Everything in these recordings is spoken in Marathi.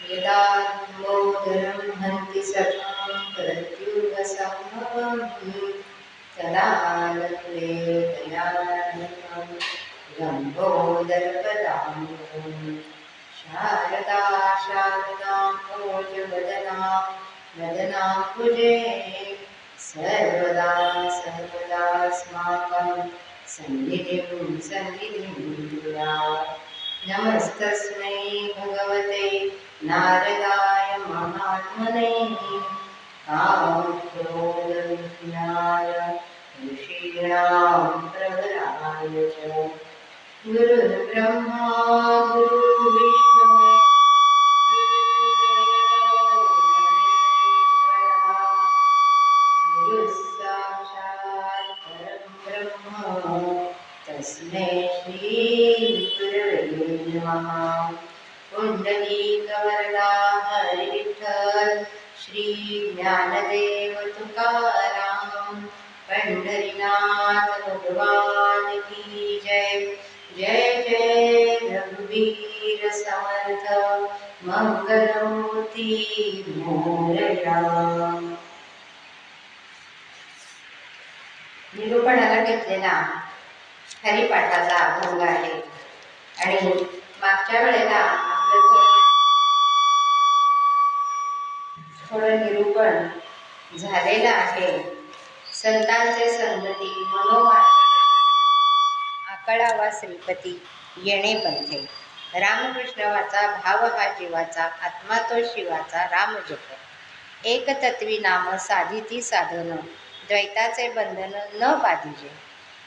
यदा मोदरं हन्ति सर्वं प्रत्युगसंभवम् तदानन्दे दयानन्दं लम्बोदरपदाम्बुजम् शारदा शारदाम्भोजवदना वदनाम्बुजे सर्वदा सर्वदास्माकं सन्निधिं कुर्यात्। नमस्तस्मै भगवते नारदाय महात्मने कामक्रोधविनाय ऋषीणां प्रवराय च गुरुर्ब्रह्मा गुरुर्विष्णु गुरुर्देवो महेश्वरः गुरुः साक्षात् परब्रह्म तस्मै श्री गुरवे नमः। पुंडलीकवरदा हरिविठ्ठल श्री ज्ञानदेव तुकाराम पंढरीनाथ भगवान की जय। जय जय रघुवीर समर्थ मंगलमूर्ती मोरया। निरूपणाला घेतलेला हरिपाठाचा अभंग आहे आणि मागच्या वेळेला आपलं थोडं निरूपण झालेलं आहे। संतांचे संगती आकळावा श्रीपती येणे पंथे। रामकृष्ण वाचा भाव हा जीवाचा आत्मा तो शिवाचा राम जप। एकतत्वी नाम साधिती साधन द्वैताचे बंधन न बाधिजे।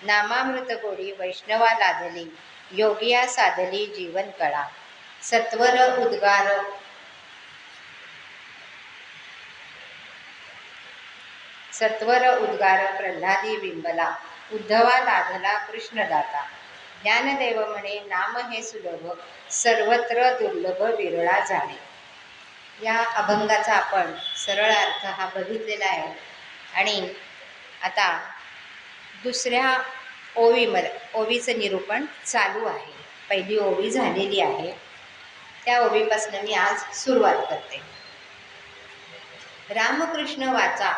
नामामृत गोडी वैष्णवा लादली योगिया साधली जीवन कळा। सत्वर उद्गार प्रल्हादी बिंबला उद्धवा लाधला कृष्णदाता। ज्ञानदेव म्हणे नाम हे सुलभ सर्वत्र दुर्लभ विरळा जाणे। या अभंगाचा आपण सरळ अर्थ हा बघितलेला आहे आणि आता दुसऱ्या ओवीचं निरूपण चालू आहे। पहिली ओवी झालेली आहे, त्या ओवीपासून मी आज सुरुवात करते। रामकृष्ण वाचा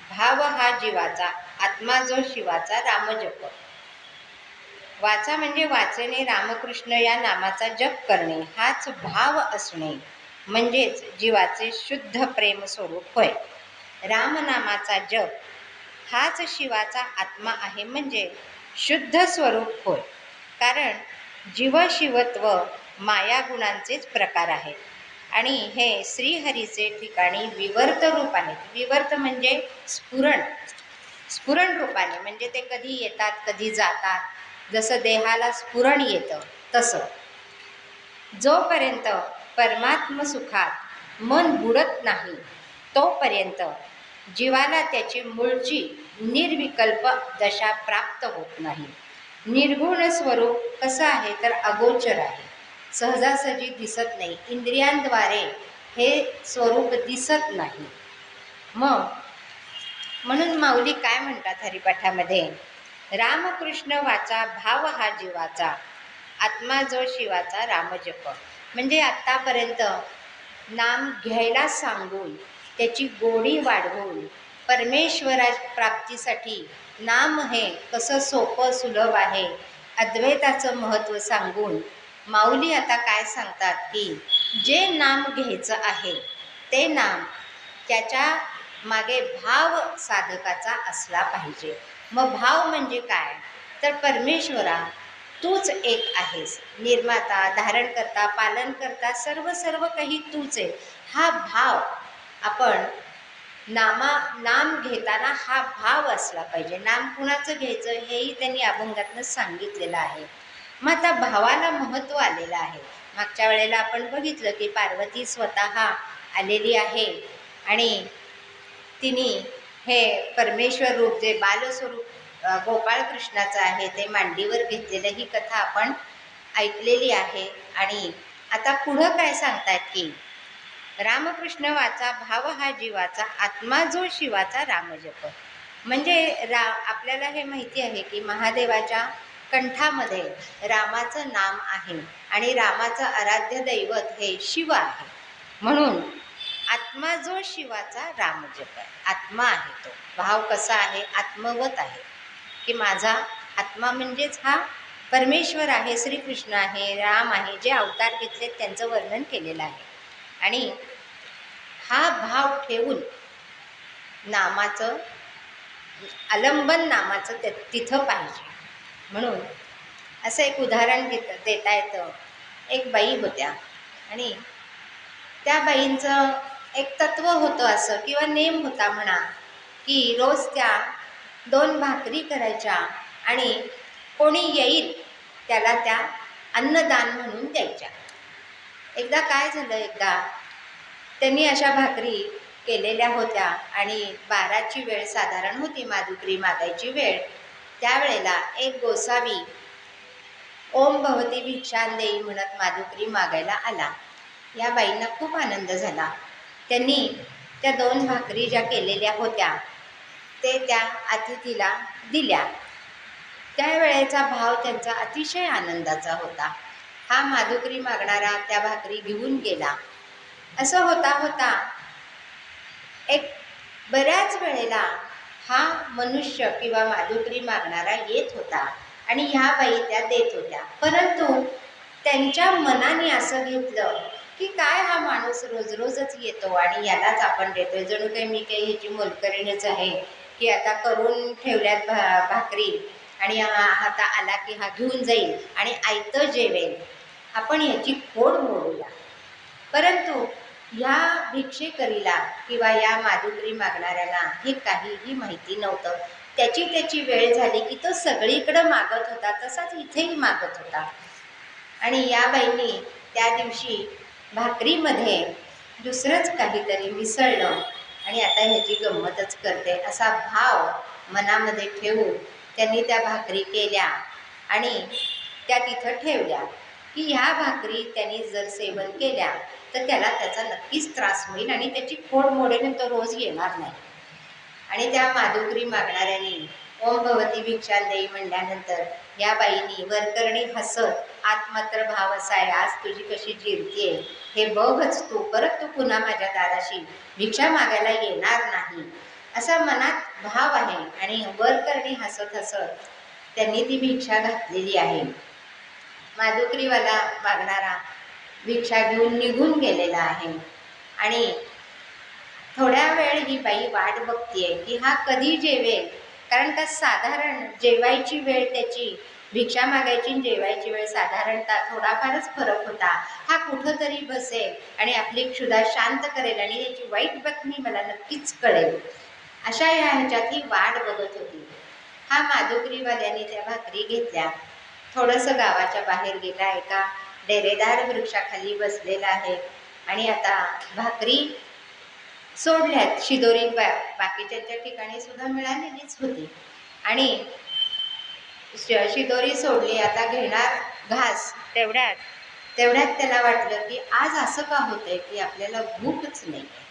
भाव हा जीवाचा आत्मा जो शिवाचा राम जप। वाचा म्हणजे वाचणे, रामकृष्ण या नामाचा जप करणे हाच भाव असणे म्हणजेच जीवाचे शुद्ध प्रेम स्वरूप होय। रामनामाचा जप हाच शिवाचा आत्मा आहे म्हणजे शुद्ध स्वरूप होय। कारण जीवशिवत्व माया गुणांचेच प्रकार आहेत आणि हे श्रीहरीचे ठिकाणी विवर्त रूप आहेत। विवर्त म्हणजे स्फुरण रूपाने, म्हणजे ते कधी येतात कधी जातात, जसं देहाला स्फुरण येतं तसं। जोपर्यंत परमात्म सुखात मन बुडत नाही तोपर्यंत जीवाला त्याची मूळची निर्विकल्प दशा प्राप्त होत नाही। निर्गुण स्वरूप कसं आहे तर अगोचर आहे, सहजासहजी दिसत नाही, इंद्रियांद्वारे हे स्वरूप दिसत नाही। म्हणून माऊली काय म्हणतात हरिपाठामध्ये, रामकृष्ण वाचा भाव हा जीवाचा आत्मा जो शिवाचा रामजप। म्हणजे आत्तापर्यंत नाम घ्यायला सांगून त्याची गोडी वाढवून परमेश्वरा प्राप्तीसाठी नाम हे कसं सोपं सुलभ आहे, अद्वैताचं महत्त्व सांगून माऊली आता काय सांगतात की जे नाम घ्यायचं आहे ते नाम त्याच्या मागे भाव साधकाचा असला पाहिजे। मग भाव म्हणजे काय तर परमेश्वरा तूच एक आहेस, निर्माता, धारणकर्ता, पालनकर्ता, सर्व काही तूच आहे। हा भाव आपण नाम घेताना हा भाव असला पाहिजे। नाम कुणाचं घ्यायचं हेही त्यांनी अभंगातनं सांगितलेलं आहे। मग आता भावाला महत्त्व आलेलं आहे। मागच्या वेळेला आपण बघितलं की पार्वती स्वतः आलेली आहे आणि तिने हे परमेश्वर रूप जे बालस्वरूप गोपाळकृष्णाचं आहे ते मांडीवर घेतलेलं, ही कथा आपण ऐकलेली आहे। आणि आता पुढं काय सांगतात की रामकृष्ण वाचा भाव हा जीवाचा आत्मा जो शिवाचा रामजप। म्हणजे आपल्याला हे माहिती आहे की महादेवाच्या कंठामध्ये रामाचं नाम आहे आणि रामाचं आराध्य दैवत हे शिव आहे। म्हणून आत्मा जो शिवाचा रामजप आहे. आत्मा आहे तो. भाव कसा आहे? आत्मवत आहे, की माझा आत्मा म्हणजेच हा परमेश्वर आहे, श्रीकृष्ण आहे, राम आहे, जे अवतार घेतले त्यांचं वर्णन केलेलं आहे. आणि हा भाव ठेवून नामाचं आलंबन नामाचं तिथं पाहिजे. म्हणून असं एक उदाहरण देता येतं. एक बाई होत्या आणि त्या बाईंचं एक तत्व होतं असं, किंवा नेम होता म्हणा, की रोज त्या 2 भाकरी करायच्या आणि कोणी येईल त्याला त्या अन्नदान म्हणून द्यायच्या. एकदा काय झालं, त्यांनी अशा भाकरी केलेल्या होत्या आणि 12ची वेळ साधारण होती, माधुकरी मागायची वेळ. त्यावेळेला एक गोसावी ओम भवती भिक्षांदेई म्हणत माधुकरी मागायला आला. या बाईंना खूप आनंद झाला. त्यांनी त्या 2 भाकरी ज्या केलेल्या होत्या ते त्या अतिथीला दिल्या. त्यावेळेचा भाव त्यांचा अतिशय आनंदाचा होता. हा माधुकरी मागणारा त्या भाकरी घेऊन गेला. असं होता होता एक बऱ्याच वेळेला हा मनुष्य किंवा माधुकरी मागणारा येत होता आणि ह्या बाई त्या देत होत्या. परंतु त्यांच्या मनाने असं घेतलं की काय हा माणूस रोज रोजच येतो आणि यालाच आपण देतोय, जणू काही मी काही ह्याची मोलकरीणच आहे, की आता करून ठेवल्यात भाकरी आणि हा आता आला की हा घेऊन जाईल आणि आयतं जेवेल, आपण याची फोड मोडूया. परंतु ह्या भिक्षेकरीला किंवा या माधुकरी मागणाऱ्याला हे काहीही माहिती नव्हतं. त्याची वेळ झाली की तो सगळीकडं मागत होता, तसाच इथेही मागत होता. आणि या बाईंनी त्या दिवशी भाकरीमध्ये दुसरंच काहीतरी मिसळलं आणि आता ह्याची गंमतच करते असा भाव मनामध्ये ठेवून त्यांनी त्या भाकरी केल्या आणि त्या तिथं ठेवल्या, की ह्या भाकरी त्यांनी जर सेवन केल्या तर त्याला त्याचा नक्कीच त्रास होईल आणि त्याची फोड मोडेल, तो रोज येणार नाही. आणि त्या माधुकरी मागणाऱ्यांनी ओम भवती भिक्षांदेई म्हणल्यानंतर या बाईंनी वरकरणी हसत आत मात्र भाव असा आहे, आज तुझी कशी जिरतीये हे बघच तू, परत तू पुन्हा माझ्या दाराशी भिक्षा मागायला येणार नाही, असा मनात भाव आहे. आणि वरकरणी हसत हसत त्यांनी ती भिक्षा घातलेली आहे. माधुकरीवाला मागणारा भिक्षा घेऊन निघून गेलेला आहे आणि थोड्या वेळ ही बाई वाट बघतीये की हा कधी जेवेल. कारण का साधारण जेवायची वेळ त्याची, भिक्षा मागायची जेवायची वेळ साधारणतः थोडाफारच फरक होता. हा कुठंतरी बसेल आणि आपली क्षुधा शांत करेल आणि याची वाईट बातमी मला नक्कीच कळेल, अशा या ह्याच्यात ही वाट बघत होती. हा माधुकरीवाल्याने त्या भाकरी घेतल्या, थोडंसं गावाच्या बाहेर गेला, एका डेरेदार वृक्षाखाली बसलेला आहे आणि आता भाकरी सोडल्यात. शिदोरी बाकीच्या ठिकाणी सुद्धा मिळालेलीच होती आणि शिदोरी सोडली, आता घेणार घास. तेवढ्यात त्याला वाटलं की आज असं का होतंय की आपल्याला भूकच नाही आहे.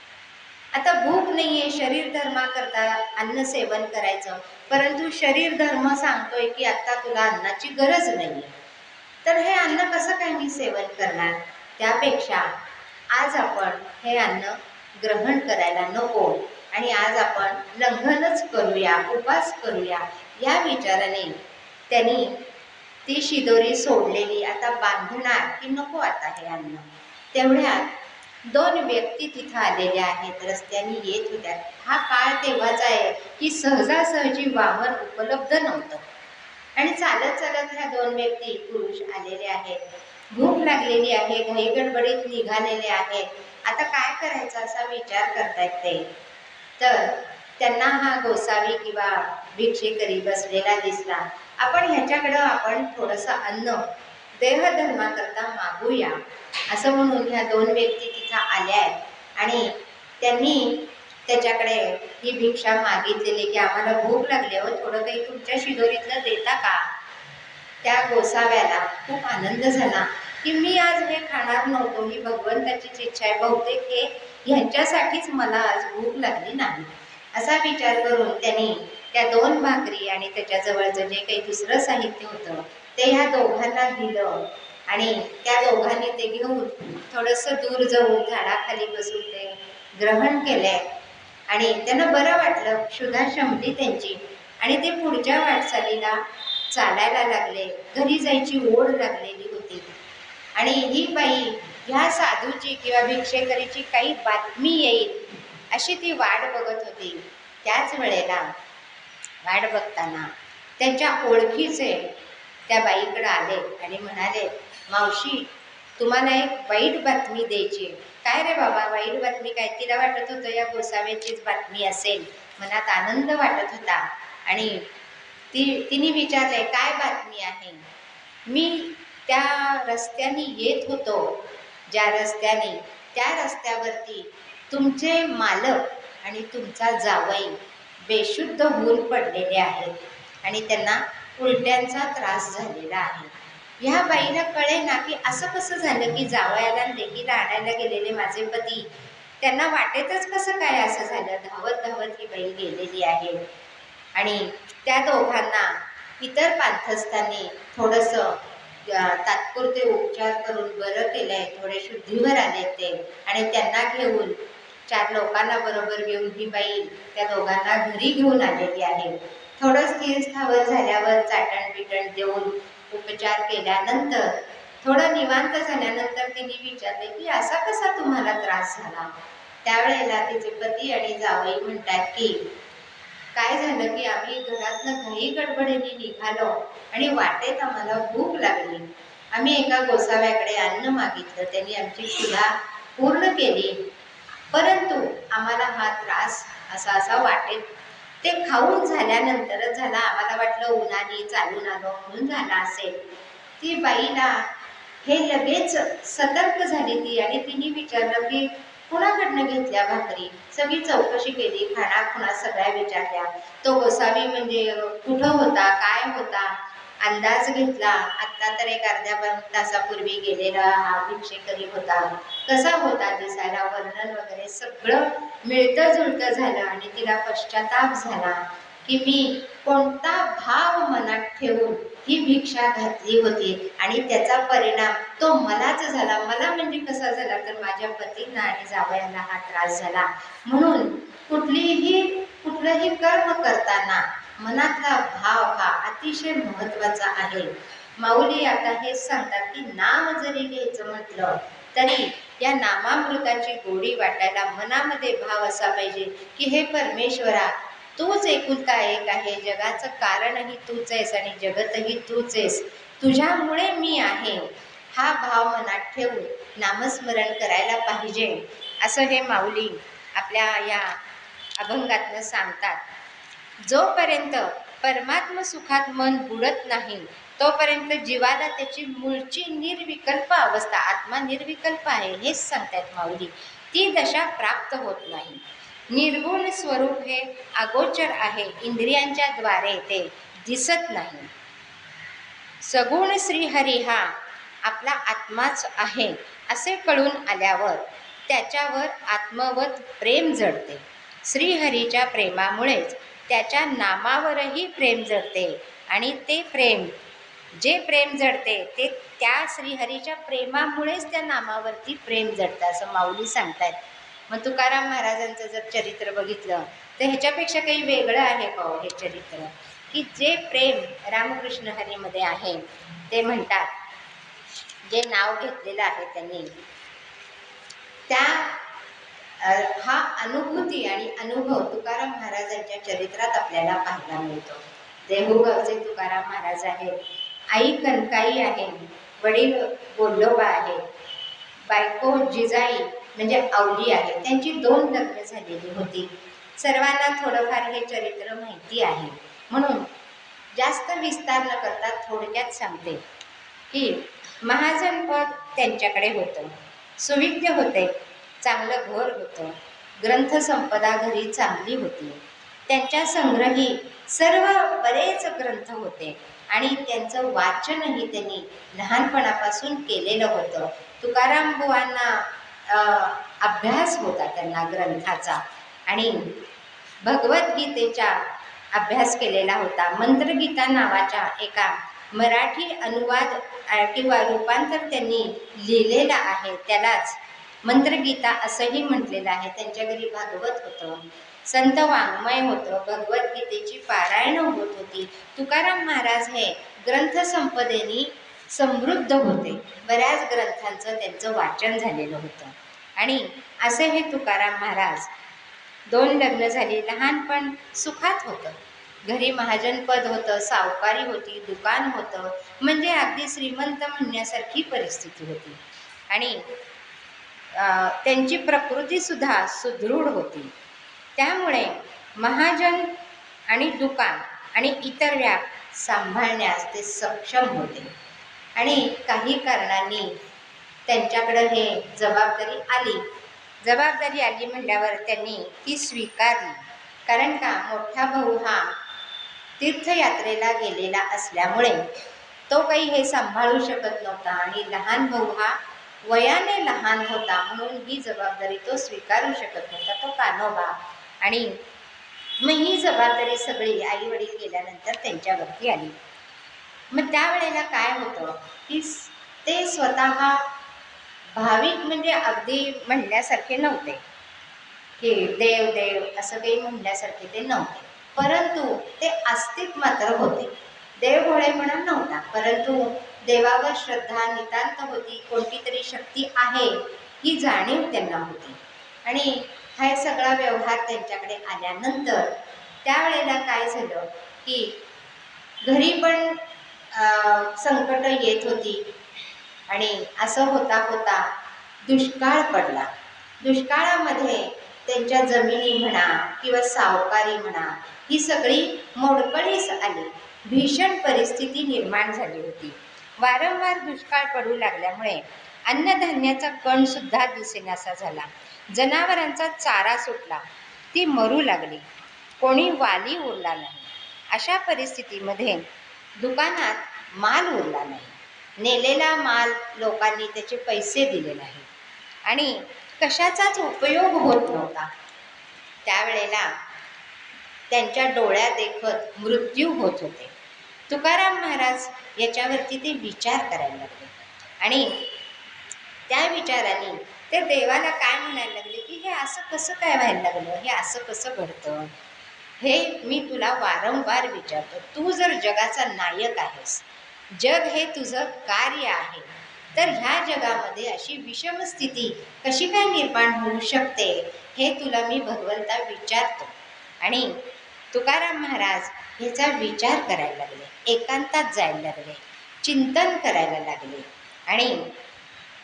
आता भूक नाही आहे, शरीर धर्माकरता अन्न सेवन करायचं, परंतु शरीर धर्म सांगतोय की आता तुला अन्नाची गरज नाही आहे, तर हे अन्न कसं काय मी सेवन करणार. त्यापेक्षा आज आपण हे अन्न ग्रहण करायला नको आणि आज आपण लंघनच करूया, उपास करूया, या विचाराने त्यांनी ती शिदोरी सोडलेली आता बांधणार की नको आता हे अन्न. तेवढ्यात 2 व्यक्ती तिथं आलेल्या आहेत, रस्त्याने येत होत्या. हा काळ तेव्हाचा आहे की सहजासहजी वाहन उपलब्ध नव्हतं आणि चालत चालत ह्या 2 व्यक्ती पुरुष आलेले आहेत. भूक लागलेली आहे, घाईगडबडीत निघालेले आहेत. आता काय करायचं असा विचार करतायत ते. तर त्यांना हा गोसावी किंवा भिक्षेकरी बसलेला दिसला. आपण थोडंसं अन्न देहधर्माकरता मागूया, असं म्हणून ह्या 2 व्यक्ती तिथं आल्या आहेत आणि त्यांनी त्याच्याकडे ही भिक्षा मागितलेली की आम्हाला भूक लागली हो, थोडं काही तुमच्या शिदोरीतलं देता का. त्या गोसाव्याला खूप आनंद झाला की मी आज हे खाणार नव्हतो, ही भगवंताचीच इच्छा आहे, बहुतेक हे ह्यांच्यासाठीच मला आज भूक लागली नाही, असा विचार करून त्यांनी त्या 2 भाकरी आणि त्याच्याजवळचं जे काही दुसरं साहित्य होतं ते ह्या दोघांना दिलं आणि त्या दोघांनी ते घेऊन थोडंसं दूर जाऊन झाडाखाली बसून ते ग्रहण केले आणि त्यांना बरं वाटलं, क्षुधा शमली त्यांची आणि ते पुढच्या वाटचालीला चालायला लागले. घरी जायची ओढ लागलेली होती आणि ही बाई ह्या साधूची किंवा भिक्षेकरीची काही बातमी येईल अशी ती वाट बघत होती. त्याच वेळेला वाट बघताना त्यांच्या ओळखीचे त्या बाईकडे आले आणि म्हणाले, मावशी तुम्हाला एक वाईट बातमी द्यायची. काय रे बाबा, वाईट बातमी काय? तिला वाटत होतं या गोसाव्याचीच बातमी असेल, मनात आनंद वाटत होता आणि तिने विचारले, काय बातमी आहे? मी त्या रस्त्याने येत होतो, ज्या रस्त्याने, त्या रस्त्यावरती तुमचे मालक आणि तुमचा जावई बेशुद्ध होऊन पडलेले आहेत आणि त्यांना उलट्यांचा त्रास झालेला आहे. ह्या बाईला कळे ना की असं कसं झालं की जावयाला लेकीला आणायला गेलेले माझे पती त्यांना वाटेतच कसं काय असं झालं. धावत धावत ही बाई गेलेली आहे आणि त्या दोघांना इतर पांथस्थांनी थोडंसं तात्पुरते उपचार करून बरं केलंय, थोडे शुद्धीवर आले ते आणि त्यांना घेऊन 4 लोकांना बरोबर घेऊन ही बाई त्या दोघांना घरी घेऊन आलेली आहे. थोडं स्थिर स्थावर झाल्यावर चाटण बिटण देऊन उपचार केल्यानंतर थोडं निवांत झाल्यानंतर तिने विचारले की असा कसा तुम्हाला त्रास झाला? त्यावेळेला तिचे पती आणि जावई म्हणतात की काय झालं की आम्ही घरातनं घाई गडबडीने निघालो आणि वाटेत आम्हाला भूक लागली. आम्ही एका गोसाव्याकडे अन्न मागितलं, त्यांनी आमची क्षुधा पूर्ण केली, परंतु आम्हाला हा त्रास असा वाटेत ते खाऊन झाल्यानंतरच झाला. आम्हाला वाटलं उन्हाने चालून आलो म्हणून झाला असेल. ती बाईला हे लगेच सतर्क झाली ती आणि तिने विचारलं की कुणाकडनं घेतल्या भाकरी? सगळी चौकशी केली, खाणाखुणा सगळ्या विचारल्या. तो गोसावी म्हणजे कुठं होता, काय होता, अंदाज घेतला. आत्ता तर एक अर्ध्या तासापूर्वी गेलेला हा भिक्षेकरी होता, कसा होता दिसायला, वर्णन वगैरे सगळं मिळतं जुळतं झालं आणि तिला पश्चाताप झाला की मी कोणता भाव मनात ठेवून ही भिक्षा घातली होती आणि त्याचा परिणाम तो मलाच झाला. मला म्हणजे कसा झाला तर माझ्या पतींना आणि जावयाला हा त्रास झाला. म्हणून कुठलंही कर्म करताना मनातला भाव हा अतिशय महत्त्वाचा आहे. माऊली आता हेच सांगतात की नाम जरी घ्यायचं म्हटलं तरी या नामामृताची गोडी वाटायला मनामध्ये भाव असा पाहिजे की हे परमेश्वरा, तूच एकुलता एक आहे, जगाचं कारणही तूच आहेस आणि जगतही तूच आहेस, तुझ्यामुळे मी आहे, हा भाव मनात ठेवून नामस्मरण करायला पाहिजे असं हे माऊली आपल्या या अभंगातनं सांगतात. जोपर्यंत परमात्म सुखात मन बुडत नाही तोपर्यंत जीवाला त्याची मूळची निर्विकल्प अवस्था, आत्मा निर्विकल्प आहे हेच सांगतात माऊली, ती दशा प्राप्त होत नाही. निर्गुण स्वरूप हे अगोचर आहे, इंद्रियांच्या द्वारे ते दिसत नाही. सगुण श्रीहरी हा आपला आत्माच आहे असे कळून आल्यावर त्याच्यावर आत्मवत प्रेम जडते. श्रीहरीच्या प्रेमामुळेच त्याच्या नामावरही प्रेम जडते आणि ते प्रेम, जे प्रेम जडते ते त्या श्रीहरीच्या प्रेमामुळेच त्या नामावरती प्रेम जडतं असं माऊली सांगतात. मग तुकाराम महाराजांचं जर चरित्र बघितलं तर ह्याच्यापेक्षा काही वेगळं आहे का हे चरित्र, की जे प्रेम रामकृष्ण हरीमध्ये आहे ते म्हणतात, जे नाव घेतलेलं आहे त्यांनी त्या हा अनुभूती आणि अनुभव तुकाराम महाराजांच्या चरित्रात आपल्याला पाहायला मिळतो. देहूगावचे तुकाराम महाराज आहेत, आई कनकाई आहे, वडील गोल्लोबा आहे, बायको जिजाई म्हणजे अवली आहे. त्यांची 2 लग्न झालेली होती. सर्वांना थोडंफार हे चरित्र माहिती आहे म्हणून जास्त विस्तार न करता थोडक्यात सांगते की महाजनपद त्यांच्याकडे होतं, सुविद्य होते, चांगलं घर होतं, ग्रंथसंपदा घरी चांगली होती, त्यांच्या संग्रही सर्व बरेच ग्रंथ होते आणि त्यांचं वाचनही त्यांनी लहानपणापासून केलेलं होतं. तुकाराम बुवांना अभ्यास होता त्यांना ग्रंथाचा आणि भगवद्गीतेचा अभ्यास केलेला होता. मंत्रगीता नावाच्या एका मराठी अनुवाद किंवा रूपांतर त्यांनी लिहिलेलं आहे. त्यालाच मंत्रगीता असंही म्हटलेलं आहे. त्यांच्या घरी भागवत होतं, संत वाङ्मय होतं, भगवद्गीतेची पारायण होत होती. तुकाराम महाराज हे ग्रंथसंपदेनी समृद्ध होते. बऱ्याच ग्रंथांचं त्यांचं वाचन झालेलं होतं. आणि असे हे तुकाराम महाराज 2 लग्न झाली. लहानपण सुखात होतं. घरी महाजनपद होतं, सावकारी होती, दुकान होतं, म्हणजे अगदी श्रीमंत म्हणण्यासारखी परिस्थिती होती. आणि त्यांची प्रकृतीसुद्धा सुदृढ होती. त्यामुळे महाजन आणि दुकान आणि इतर व्याप सांभाळण्यास ते सक्षम होते. आणि काही कारणांनी त्यांच्याकडं हे जबाबदारी आली म्हटल्यावर त्यांनी ती स्वीकारली. कारण का, मोठा भाऊ हा तीर्थयात्रेला गेलेला असल्यामुळे तो काही हे सांभाळू शकत नव्हता आणि लहान भाऊ हा वयाने लहान होता, म्हणून ही जबाबदारी तो स्वीकारू शकत नव्हता, तो कान्होबा. आणि मग ही जबाबदारी सगळी आई वडील गेल्यानंतर त्यांच्यावरती आली. मग त्यावेळेला काय होतं की ते स्वतः भाविक म्हणजे अगदी म्हणण्यासारखे नव्हते, की देव देव असं काही म्हणण्यासारखे ते नव्हते, परंतु ते आस्तिक मात्र होते. देव भोळेपणा नव्हता, परंतु देवावर श्रद्धा नितांत होती. कोणती तरी शक्ती आहे ही जाणीव त्यांना होती. आणि हा सगळा व्यवहार त्यांच्याकडे आल्यानंतर त्यावेळेला काय झालं की घरी पण संकट येत होती. आणि असं होता होता दुष्काळ पडला. दुष्काळामध्ये त्यांच्या जमिनी म्हणा किंवा सावकारी म्हणा ही सगळी मोडकळीस आली. भीषण परिस्थिती निर्माण झाली होती. वारंवार दुष्काळ पडू लागल्यामुळे अन्नधान्याचा कणसुद्धा दिसेनासा झाला. जनावरांचा चारा सुटला, ती मरू लागली, कोणी वाली उरला नाही. अशा परिस्थितीमध्ये दुकानात माल उरला नाही. नेलेला माल लोकांनी त्याचे पैसे दिले नाही आणि कशाचाच उपयोग होत नव्हता. त्यावेळेला त्यांच्या डोळ्यात देखत मृत्यू होत होते. तुकाराम महाराज याच्यावरती ते विचार करायला लागले आणि त्या विचाराने ते देवाला काय म्हणायला लागले की हे असं कसं काय व्हायला लागलं, हे असं कसं घडतं, हे मी तुला वारंवार विचारतो. तू जर जगाचा नायक आहेस, जग हे तुझं कार्य आहे, तर ह्या जगामध्ये अशी विषम स्थिती कशी काय निर्माण होऊ शकते, हे तुला मी भगवंता विचारतो. आणि तुकाराम महाराज ह्याचा विचार करायला लागले, एकांतात जायला लागले, चिंतन करायला लागले. आणि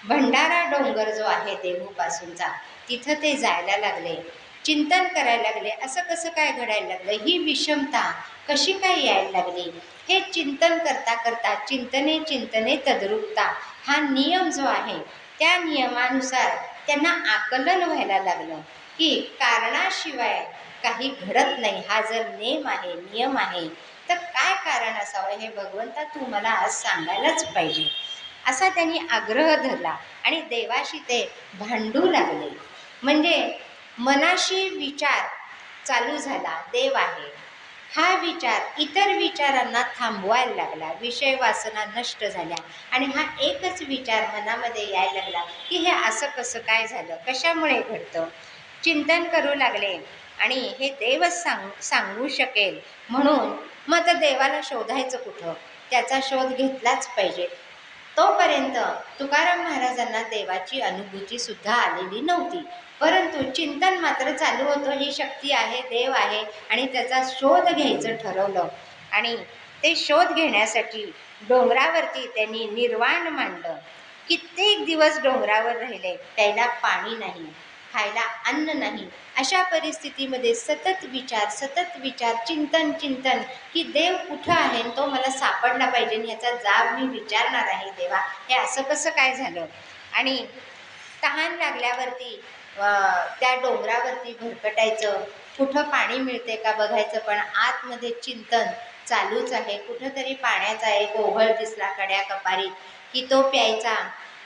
भंडारा डोंगर जो आहे देहूपासूनचा, तिथं ते जायला लागले, चिंतन करायला लागले. असं कसं काय घडायला लागलं, ही विषमता कशी काय यायला लागली, हे चिंतन करता करता चिंतने तद्रूपता हा नियम जो आहे, त्या नियमानुसार त्यांना आकलन व्हायला लागलं की कारणाशिवाय काही घडत नाही. हा जर नेम आहे, नियम आहे, तर काय कारण असावं हे भगवंता तू मला आज सांगायलाच पाहिजे, असा त्यांनी आग्रह धरला. आणि देवाशी ते भांडू लागले. म्हणजे मनाशी विचार चालू झाला, देव आहे हा विचार इतर विचारांना थांबवायला लागला. विषय वासना नष्ट झाल्या आणि हा एकच विचार मनामध्ये यायला लागला की हे असं कसं काय झालं, कशामुळे घडतं. चिंतन करू लागले आणि हे देवच सांगू शकेल, म्हणून मग तर देवाला शोधायचं कुठं, त्याचा शोध घेतलाच पाहिजे. तोपर्यंत तुकाराम महाराजांना देवाची अनुभूती सुद्धा आलेली नव्हती, परंतु चिंतन मात्र चालू होतं, ही शक्ती आहे, देव आहे, आणि त्याचा शोध घ्यायचं ठरवलं. आणि ते शोध घेण्यासाठी डोंगरावरती त्यांनी निर्वाण मांडलं. कित्येक दिवस डोंगरावर राहिले, प्यायला पाणी नाही, खायला अन्न नाही. अशा परिस्थितीमध्ये सतत विचार, चिंतन की देव कुठं आहे, तो मला सापडला पाहिजे, ह्याचा जाब मी विचारणार आहे देवा, हे असं कसं काय झालं. आणि तहान लागल्यावरती त्या डोंगरावरती भरकटायचं, कुठं पाणी मिळते का बघायचं, पण आतमध्ये चिंतन चालूच आहे. कुठंतरी पाण्याचा एक ओघळ दिसला कड्या कपारीत की तो प्यायचा.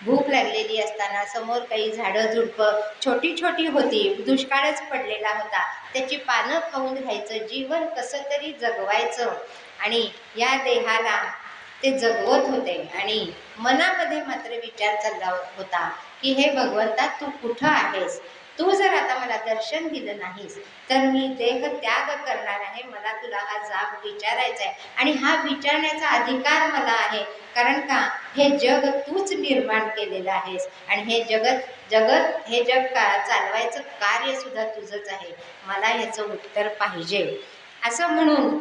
भूक लागलेली असताना समोर काही झाडं झुडपं छोटी छोटी होती, दुष्काळच पडलेला होता, त्याची पानं खाऊन राहायचं, जीवन कसं तरी जगवायचं. आणि या देहाला ते जगवत होते आणि मनामध्ये मात्र विचार चालला होता की हे भगवंता तू कुठं आहेस, तू जर आता मला दर्शन दिलं नाहीस तर मी देह त्याग करणार आहे, मला तुला हा जाब विचारायचा आहे आणि हा विचारण्याचा अधिकार मला आहे, कारण का हे जग तूच निर्माण केलेलं आहेस आणि हे हे जग चालवायचं कार्य सुद्धा तुझंच आहे, मला ह्याचं उत्तर पाहिजे. असं म्हणून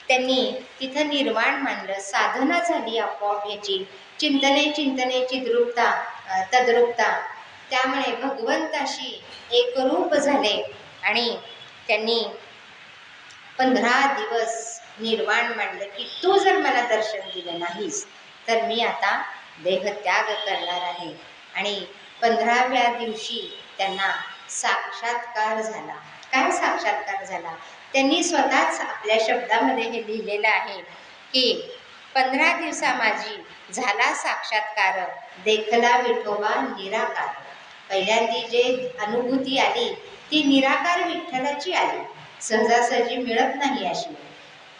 त्यांनी तिथं निर्माण मांडलं. साधना झाली आपोआप ह्याची, चिंतनेची तद्रुपता, त्यामुळे भगवंताशी एकरूप झाले आणि त्यांनी 15 दिवस निर्वाण मांडलं की तू जर मला दर्शन दिलं नाहीस तर मी आता देहत्याग करणार आहे. आणि 15व्या दिवशी त्यांना साक्षात्कार झाला. काय साक्षात्कार झाला? त्यांनी स्वतःच आपल्या शब्दामध्ये हे लिहिलेलं आहे की 15 दिवसा माझी झाला साक्षात्कार, देखला विठोबा निराकार. पहिल्यांदी जे अनुभूती आली ती निराकार विठ्ठलाची आली, सहजासहजी मिळत नाही अशी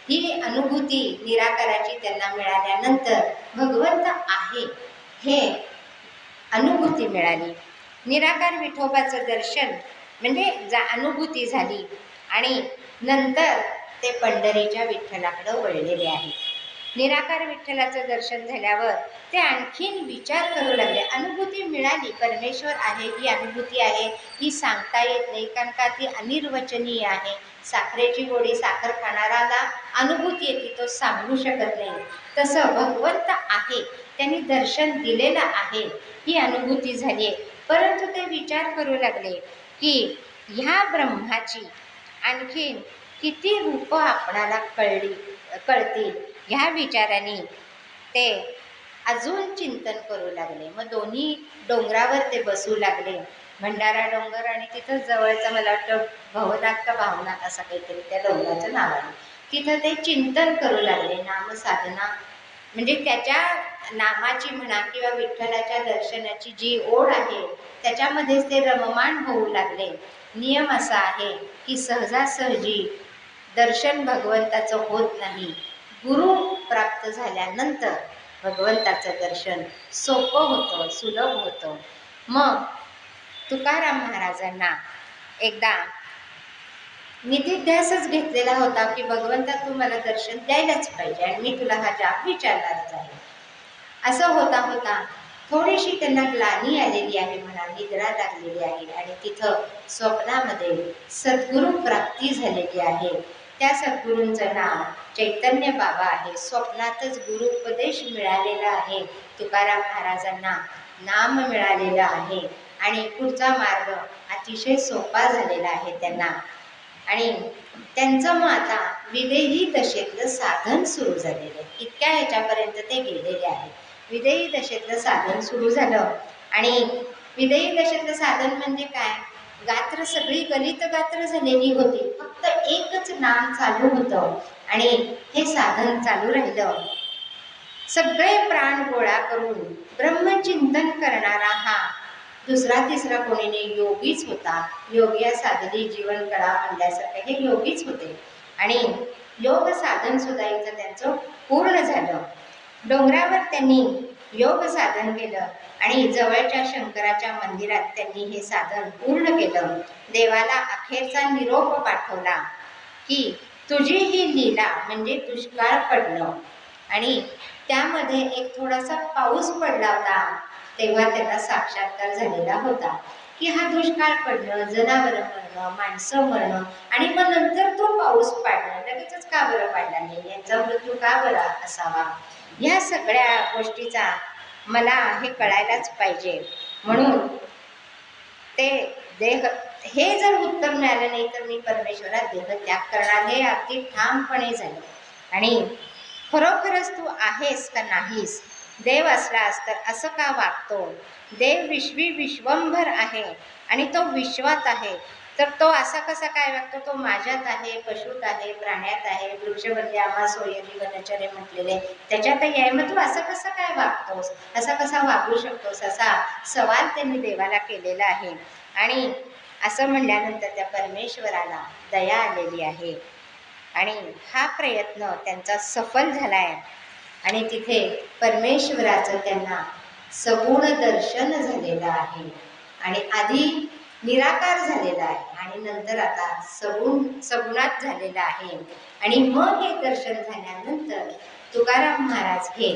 ही अनुभूती निराकाराची त्यांना मिळाल्यानंतर भगवंत आहे हे अनुभूती मिळाली. निराकार विठोबाचं दर्शन म्हणजे अनुभूती झाली आणि नंतर ते पंढरीच्या विठ्ठलाकडं वळलेले आहेत. निराकार विठ्ठलाचं दर्शन झाल्यावर ते आणखीन विचार करू लागले. अनुभूती मिळाली, परमेश्वर आहे ही अनुभूती आहे, ही सांगता येत नाही कारण का ती अनिर्वचनीय आहे. साखरेची गोडी साखर खाणाराला अनुभूती येते, तो सांगू शकत नाही. तसं भगवंत आहे, त्यांनी दर्शन दिलेलं आहे, ही अनुभूती झाली आहे. परंतु ते विचार करू लागले की ह्या ब्रह्माची आणखीन किती रूपं आपणाला कळतील. ह्या विचाराने ते अजून चिंतन करू लागले. मग दोन्ही डोंगरावर ते बसू लागले, भंडारा डोंगर आणि तिथं जवळचं मला वाटतं भवनाथ का भावनाथ असं काहीतरी त्या डोंगराचं नाव आहे. तिथं ते चिंतन करू लागले. नामसाधना म्हणजे त्याच्या नामाची म्हणा किंवा विठ्ठलाच्या दर्शनाची जी ओढ आहे त्याच्यामध्येच ते रममाण होऊ लागले. नियम असा आहे की सहजासहजी दर्शन भगवंताचं होत नाही. गुरु प्राप्त झाल्यानंतर भगवंताचं दर्शन सोपं होतं, सुलभ होतं. मग तुकाराम महाराजांना एकदा निधिध्यासच घेतलेला होता की भगवंता तू मला दर्शन द्यायलाच पाहिजे आणि मी तुला हा जाप विचारणारच आहे. असं होता होता थोडीशी त्यांना ग्लानी आलेली आहे म्हणा, निद्रा लागलेली आहे आणि तिथं स्वप्नामध्ये सद्गुरू प्राप्ती झालेली आहे. त्या सद्गुरूंचं नाव चैतन्य बाबा आहे. स्वप्नातच गुरुपदेश मिळालेला आहे, तुकाराम महाराजांना नाम मिळालेलं आहे आणि पुढचा मार्ग अतिशय सोपा झालेला आहे त्यांना. आणि त्यांचं मग आता विदेही दशेतलं साधन सुरू झालेलं आहे. इतक्या ह्याच्यापर्यंत ते गेलेले आहेत. विदेही दशेतलं साधन सुरू झालं आणि विदेही दशेतलं साधन म्हणजे काय? गात्र सगळी गलित गात्र झालेली होती, फक्त एकच नाम चालू होतं आणि हे साधन चालू राहिलं. सगळे प्राण गोळा करून ब्रह्मचिंतन करणारा हा दुसरा तिसरा कोणी नाही, योगीच होता. योग्य साधली जीवन कळा म्हणल्यासारखं हे योगीच होते आणि योग साधन सुद्धा इथं त्यांचं पूर्ण झालं. डोंगरावर त्यांनी योग साधन केलं आणि जवळच्या शंकराच्या मंदिरात त्यांनी हे साधन पूर्ण केलं. देवाला अखेरचा निरोप पाठवला की तुझी ही लीला म्हणजे दुष्काळ पडणं. आणि त्यामध्ये एक थोडासा पाऊस पडला होता, तेव्हा त्याला साक्षात्कार झालेला होता की हा दुष्काळ पडणं, जनावरं मरणं, माणसं मरणं आणि मग नंतर तो पाऊस पाडणं, लगेचच का बरं पाडला नाही, यांचा मृत्यू का बरा असावा, ह्या सगळ्या गोष्टीचा मला हे कळायलाच पाहिजे. म्हणून ते देह हे जर उत्तर मिळालं नाही तर मी परमेश्वरात देह त्याग करणार, हे अगदी ठामपणे झालं. आणि खरोखरच तू आहेस का नाहीस, देव असलास तर असं का वागतो, देव विश्वंभर आहे आणि तो विश्वात आहे, तर तो असा कसा काय वागतो, तो माझ्यात आहे, पशुत आहे, प्राण्यात आहे, वृक्षवल्ली आम्हा सोयरी वनचरे म्हटलेले त्याच्यातही आहे, मग तू असं कसं काय वागतोस, असा कसा वागू शकतोस, असा सवाल त्यांनी देवाला केलेला आहे. आणि असं म्हणल्यानंतर त्या परमेश्वराला दया आलेली आहे आणि हा प्रयत्न त्यांचा सफल झाला आहे. आणि तिथे परमेश्वराचं त्यांना सगुण दर्शन झालेलं आहे. आणि आधी निराकार झालेला आहे आणि नंतर आता सगुणात झालेला आहे. आणि मग हे दर्शन झाल्यानंतर तुकाराम महाराज हे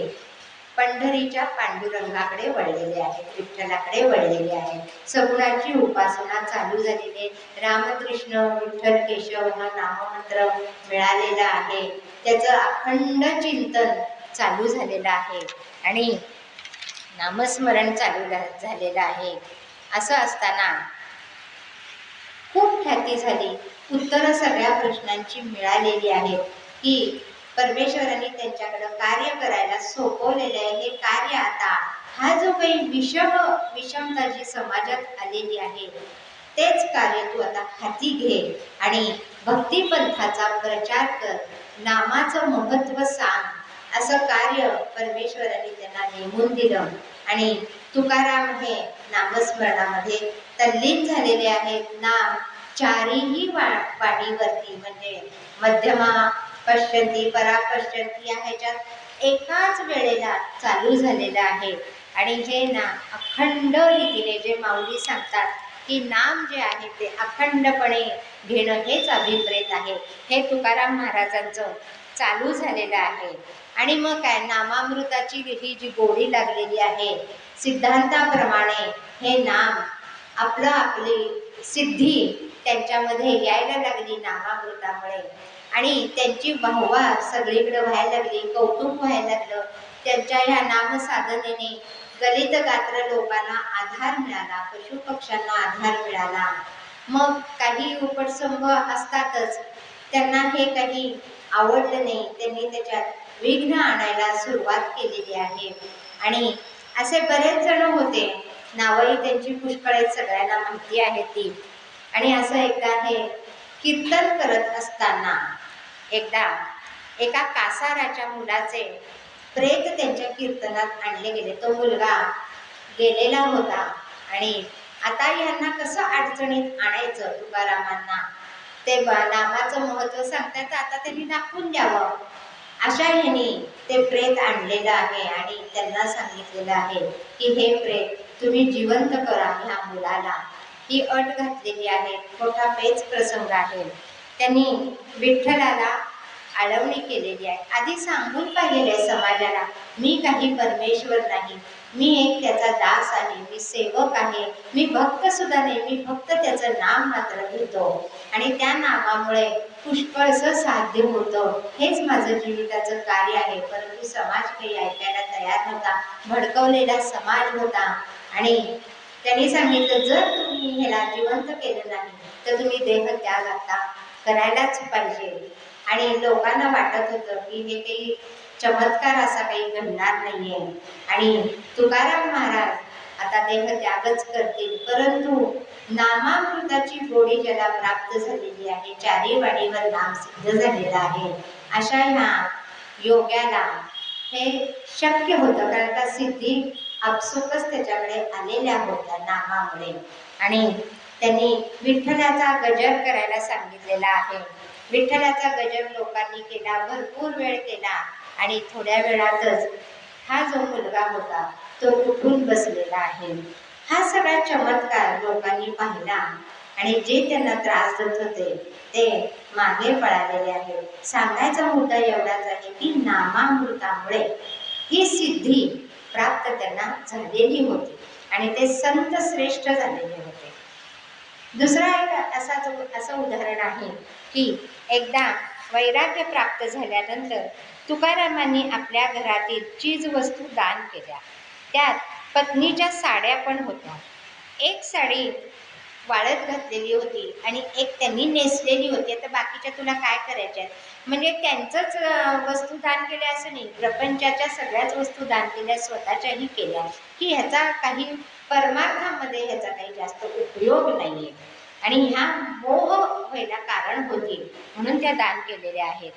पंढरीच्या पांडुरंगाकडे वळलेले आहेत, विठ्ठलाकडे वळलेले आहेत. सगुणाची उपासना चालू झालेली, रामकृष्ण विठ्ठल केशव हा नाममंत्र मिळालेला आहे. त्याचं अखंड चिंतन चालू झालेलं आहे आणि नामस्मरण चालू झालेलं आहे. असं असताना खूप ख्याती झाली, उत्तरं सगळ्या प्रश्नांची मिळालेली आहेत की परमेश्वरांनी त्यांच्याकडं कार्य करायला सोपवलेलं आहे. हे कार्य आता हा जो काही विषमता जी समाजात आलेली आहे तेच कार्य तू आता हाती घे आणि भक्तिपंथाचा प्रचार कर, नामाचं महत्त्व सांग, असं कार्य परमेश्वरांनी त्यांना नेमून दिलं. आणि तुकाराम हे नामस्मरणामध्ये तल्लीन झालेले आहेत. नाम चारीही वाणीवरती म्हणजे मध्यमा पश्यंती, परा पश्यंती या ह्याच्यात एकाच वेळेला चालू झालेलं आहे. आणि हे नाम अखंड रीतीने जे माऊली सांगतात की नाम जे आहे ते अखंडपणे घेणं हेच अभिप्रेत आहे, हे तुकाराम महाराजांचं चालू झालेलं आहे. आणि मग काय, नामामृताची ही जी गोडी लागलेली आहे सिद्धांताप्रमाणे हे नाम आपली सिद्धी त्यांच्यामध्ये यायला लागली नामामृतामुळे. आणि त्यांची वाहवा सगळीकडे व्हायला लागली, कौतुक व्हायला लागलं. त्यांच्या ह्या नामसाधनेने दलित गात्र लोकांना आधार मिळाला, पशुपक्ष्यांना आधार मिळाला. मग काही उपटसंभ असतातच, त्यांना हे काही आवडलं नाही, त्यांनी त्याच्यात विघ्न आणायला सुरुवात केलेली आहे. आणि असे बरेच जण होते, नावही त्यांची पुष्कळ आहेत, सगळ्यांना माहिती आहे ती. आणि असं एकदा हे कीर्तन करत असताना एकदा एका कासाराच्या मुलाचे प्रेत त्यांच्या कीर्तनात आणले गेले. तो मुलगा गेलेला होता आणि आता यांना कसं अडचणीत आणायचं तुकारामांना, ते नामाचं महत्त्व सांगतात, आता त्यांनी दाखवून द्यावं. अशा ह्यानी ते प्रेत आणलेलं आहे आणि त्यांना सांगितलेलं आहे की हे प्रेत तुम्ही जिवंत करा ह्या मुलाला. ही अट घातलेली आहे, मोठा पेच प्रसंग आहे. त्यांनी विठ्ठलाला आळवणी केलेली आहे. आधी सांगून पाहिलेले आहे समाजाला, मी काही परमेश्वर नाही, मी एक त्याचा दास आहे, मी सेवक आहे, मी भक्त सुद्धा नाही, मी फक्त त्याचं नाम मात्र घेतो आणि त्या नामामुळे पुष्कळसं साध्य होतं, हेच माझं जीविताचं कार्य आहे. परंतु समाज काही ऐकायला तयार नव्हता, भडकवलेला समाज होता. आणि त्यांनी सांगितलं, जर तुम्ही ह्याला जिवंत केलं नाही तर तुम्ही देहत्याग आता करायलाच पाहिजे. आणि लोकांना वाटत होतं की हे काही चमत्कार असा काही घडणार नाहीये आणि तुकाराम महाराज आता देहत्यागच करतील. परंतु नामामृताची गोडी ज्याला प्राप्त झालेली आहे, चारी वाणीवर नाम सिद्ध झालेलं आहे, अशा ह्या योग्याला हे शक्य होतं, कारण का सिद्धी आपसुकच त्याच्याकडे आलेल्या होत्या नामामुळे. आणि त्यांनी विठ्ठलाचा गजर करायला सांगितलेला आहे. विठ्ठलाचा गजर लोकांनी केला, भरपूर वेळ केला आणि थोड्या वेळातच हा जो मुलगा होता तो उठून बसलेला आहे. हा सगळा चमत्कार लोकांनी पाहिला आणि जे त्यांना त्रास देत होते ते मागे पळालेले आहेत. सांगायचा मुद्दा एवढाच आहे की नामामृतामुळे ही सिद्धी प्राप्त त्यांना झालेली होती आणि ते संत श्रेष्ठ झालेले होते. दुसरा एक असं उदाहरण आहे की एकदा वैराग्य प्राप्त झाल्यानंतर तुकारामांनी आपल्या घरातील चीजवस्तू दान केल्या. त्यात पत्नीच्या साड्या पण होत्या. एक साडी वाळत घातलेली होती आणि एक त्यांनी नेसलेली होती. आता बाकीच्या तुला काय करायच्या, म्हणजे त्यांचंच वस्तू दान केल्या असं नाही, प्रपंचाच्या सगळ्याच वस्तू दान केल्या, स्वतःच्याही केल्या, की ह्याचा काही परमार्थामध्ये ह्याचा काही जास्त उपयोग नाही आहे आणि ह्या मोह व्हायला कारण होती म्हणून त्या दान केलेल्या आहेत.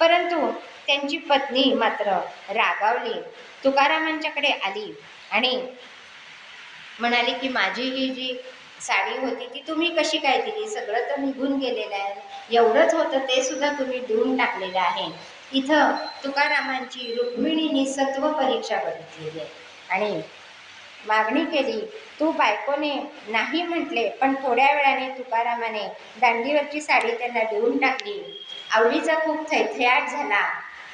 परंतु त्यांची पत्नी मात्र रागावली, तुकारामांच्याकडे आली आणि म्हणाली की माझी ही जी साडी होती ती तुम्ही कशी काय दिली, सगळं तर निघून गेलेलं आहे, एवढंच होतं ते सुद्धा तुम्ही देऊन टाकलेलं आहे. इथं तुकारामांची रुक्मिणीने सत्व परीक्षा बघितलेली आहे आणि मागणी केली. तू बायकोने नाही म्हटले, पण थोड्या वेळाने तुकारामाने दांडीवरची साडी त्यांना देऊन टाकली. आवडीचा खूप थैथयाट झाला.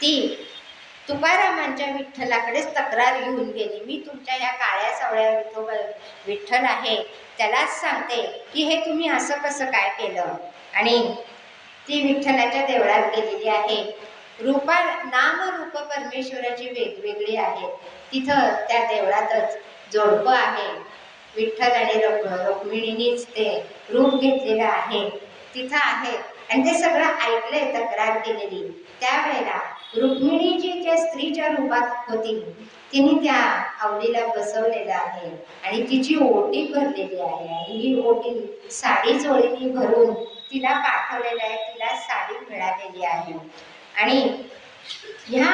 ती तुकारामांच्या विठ्ठलाकडेच तक्रार घेऊन गेली. मी तुमच्या या काळ्या सावळ्या विठ्ठल आहे त्यालाच सांगते की हे तुम्ही असं कसं काय केलं. आणि ती विठ्ठलाच्या देवळात गेलेली आहे. नाम रूप परमेश्वराची वेगवेगळी आहेत. तिथं त्या देवळातच जोडपं आहे. विठ्ठल आणि रुक्मिणीनीच ते रूप घेतलेलं आहे तिथं आहे. आणि ते सगळं ऐकलंय, तक्रार केलेली. त्यावेळेला रुक्मिणी जी त्या स्त्रीच्या रूपात होती तिने त्या आवडीला बसवलेलं आहे आणि तिची ओटी भरलेली आहे. आणि ही ओटी साडी चोळीने भरून तिला पाठवलेलं आहे. तिला साडी मिळालेली आहे. आणि ह्या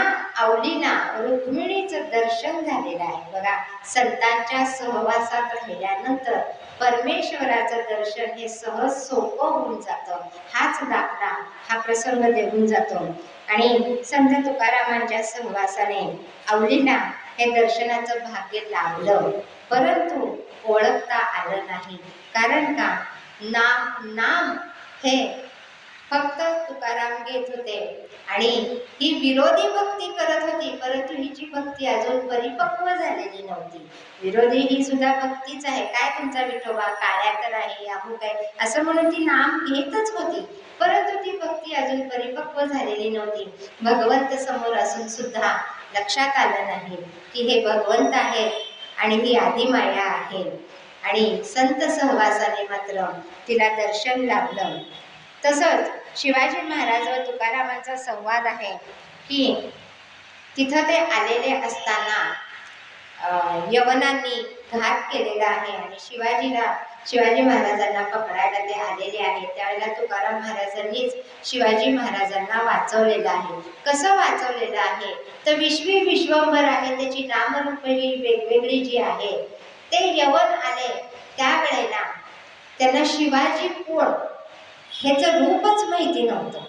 आवडीला रुक्मिणीचं दर्शन झालेलं आहे. बघा, संतांच्या सहवासात राहिल्यानंतर परमेश्वराचं दर्शन हे सहज सोपं होऊन जातं. हाच दाखला हा प्रसंग देऊन जातो. आणि संत तुकारामांच्या सहवासाने आवडीला हे दर्शनाचं भाग्य लाभलं, परंतु ओळखता आलं नाही. कारण का, नाम हे फक्त तुकाराम घेत होते आणि ही विरोधी भक्ती करत होती, परंतु हिची भक्ती अजून परिपक्व झालेली नव्हती. विरोधी ही सुद्धा भक्तीच आहे. काय तुमचा विठोबा काळ्या तर आहे, अमुक आहे असं म्हणून ती नाम घेतच होती, परंतु ती भक्ती अजून परिपक्व झालेली नव्हती. भगवंत समोर असून सुद्धा लक्षात आलं नाही की हे भगवंत आहेत आणि ही आदिमाया आहे. आणि संत सहवासाने मात्र तिला दर्शन लाभलं. तसंच शिवाजी महाराज व तुकारामांचा संवाद आहे की तिथं ते आलेले असताना यवनांनी घात केलेला आहे आणि शिवाजी महाराजांना पकडायला ते आलेले आहेत. त्यावेळेला तुकाराम महाराजांनीच शिवाजी महाराजांना वाचवलेलं आहे. कसं वाचवलेलं आहे तर विश्वंभर आहे, त्याची नामरूप ही वेगवेगळी जी आहे. ते यवन आले त्यावेळेला त्यांना शिवाजी कोण ह्याचं रूपच माहिती नव्हतं.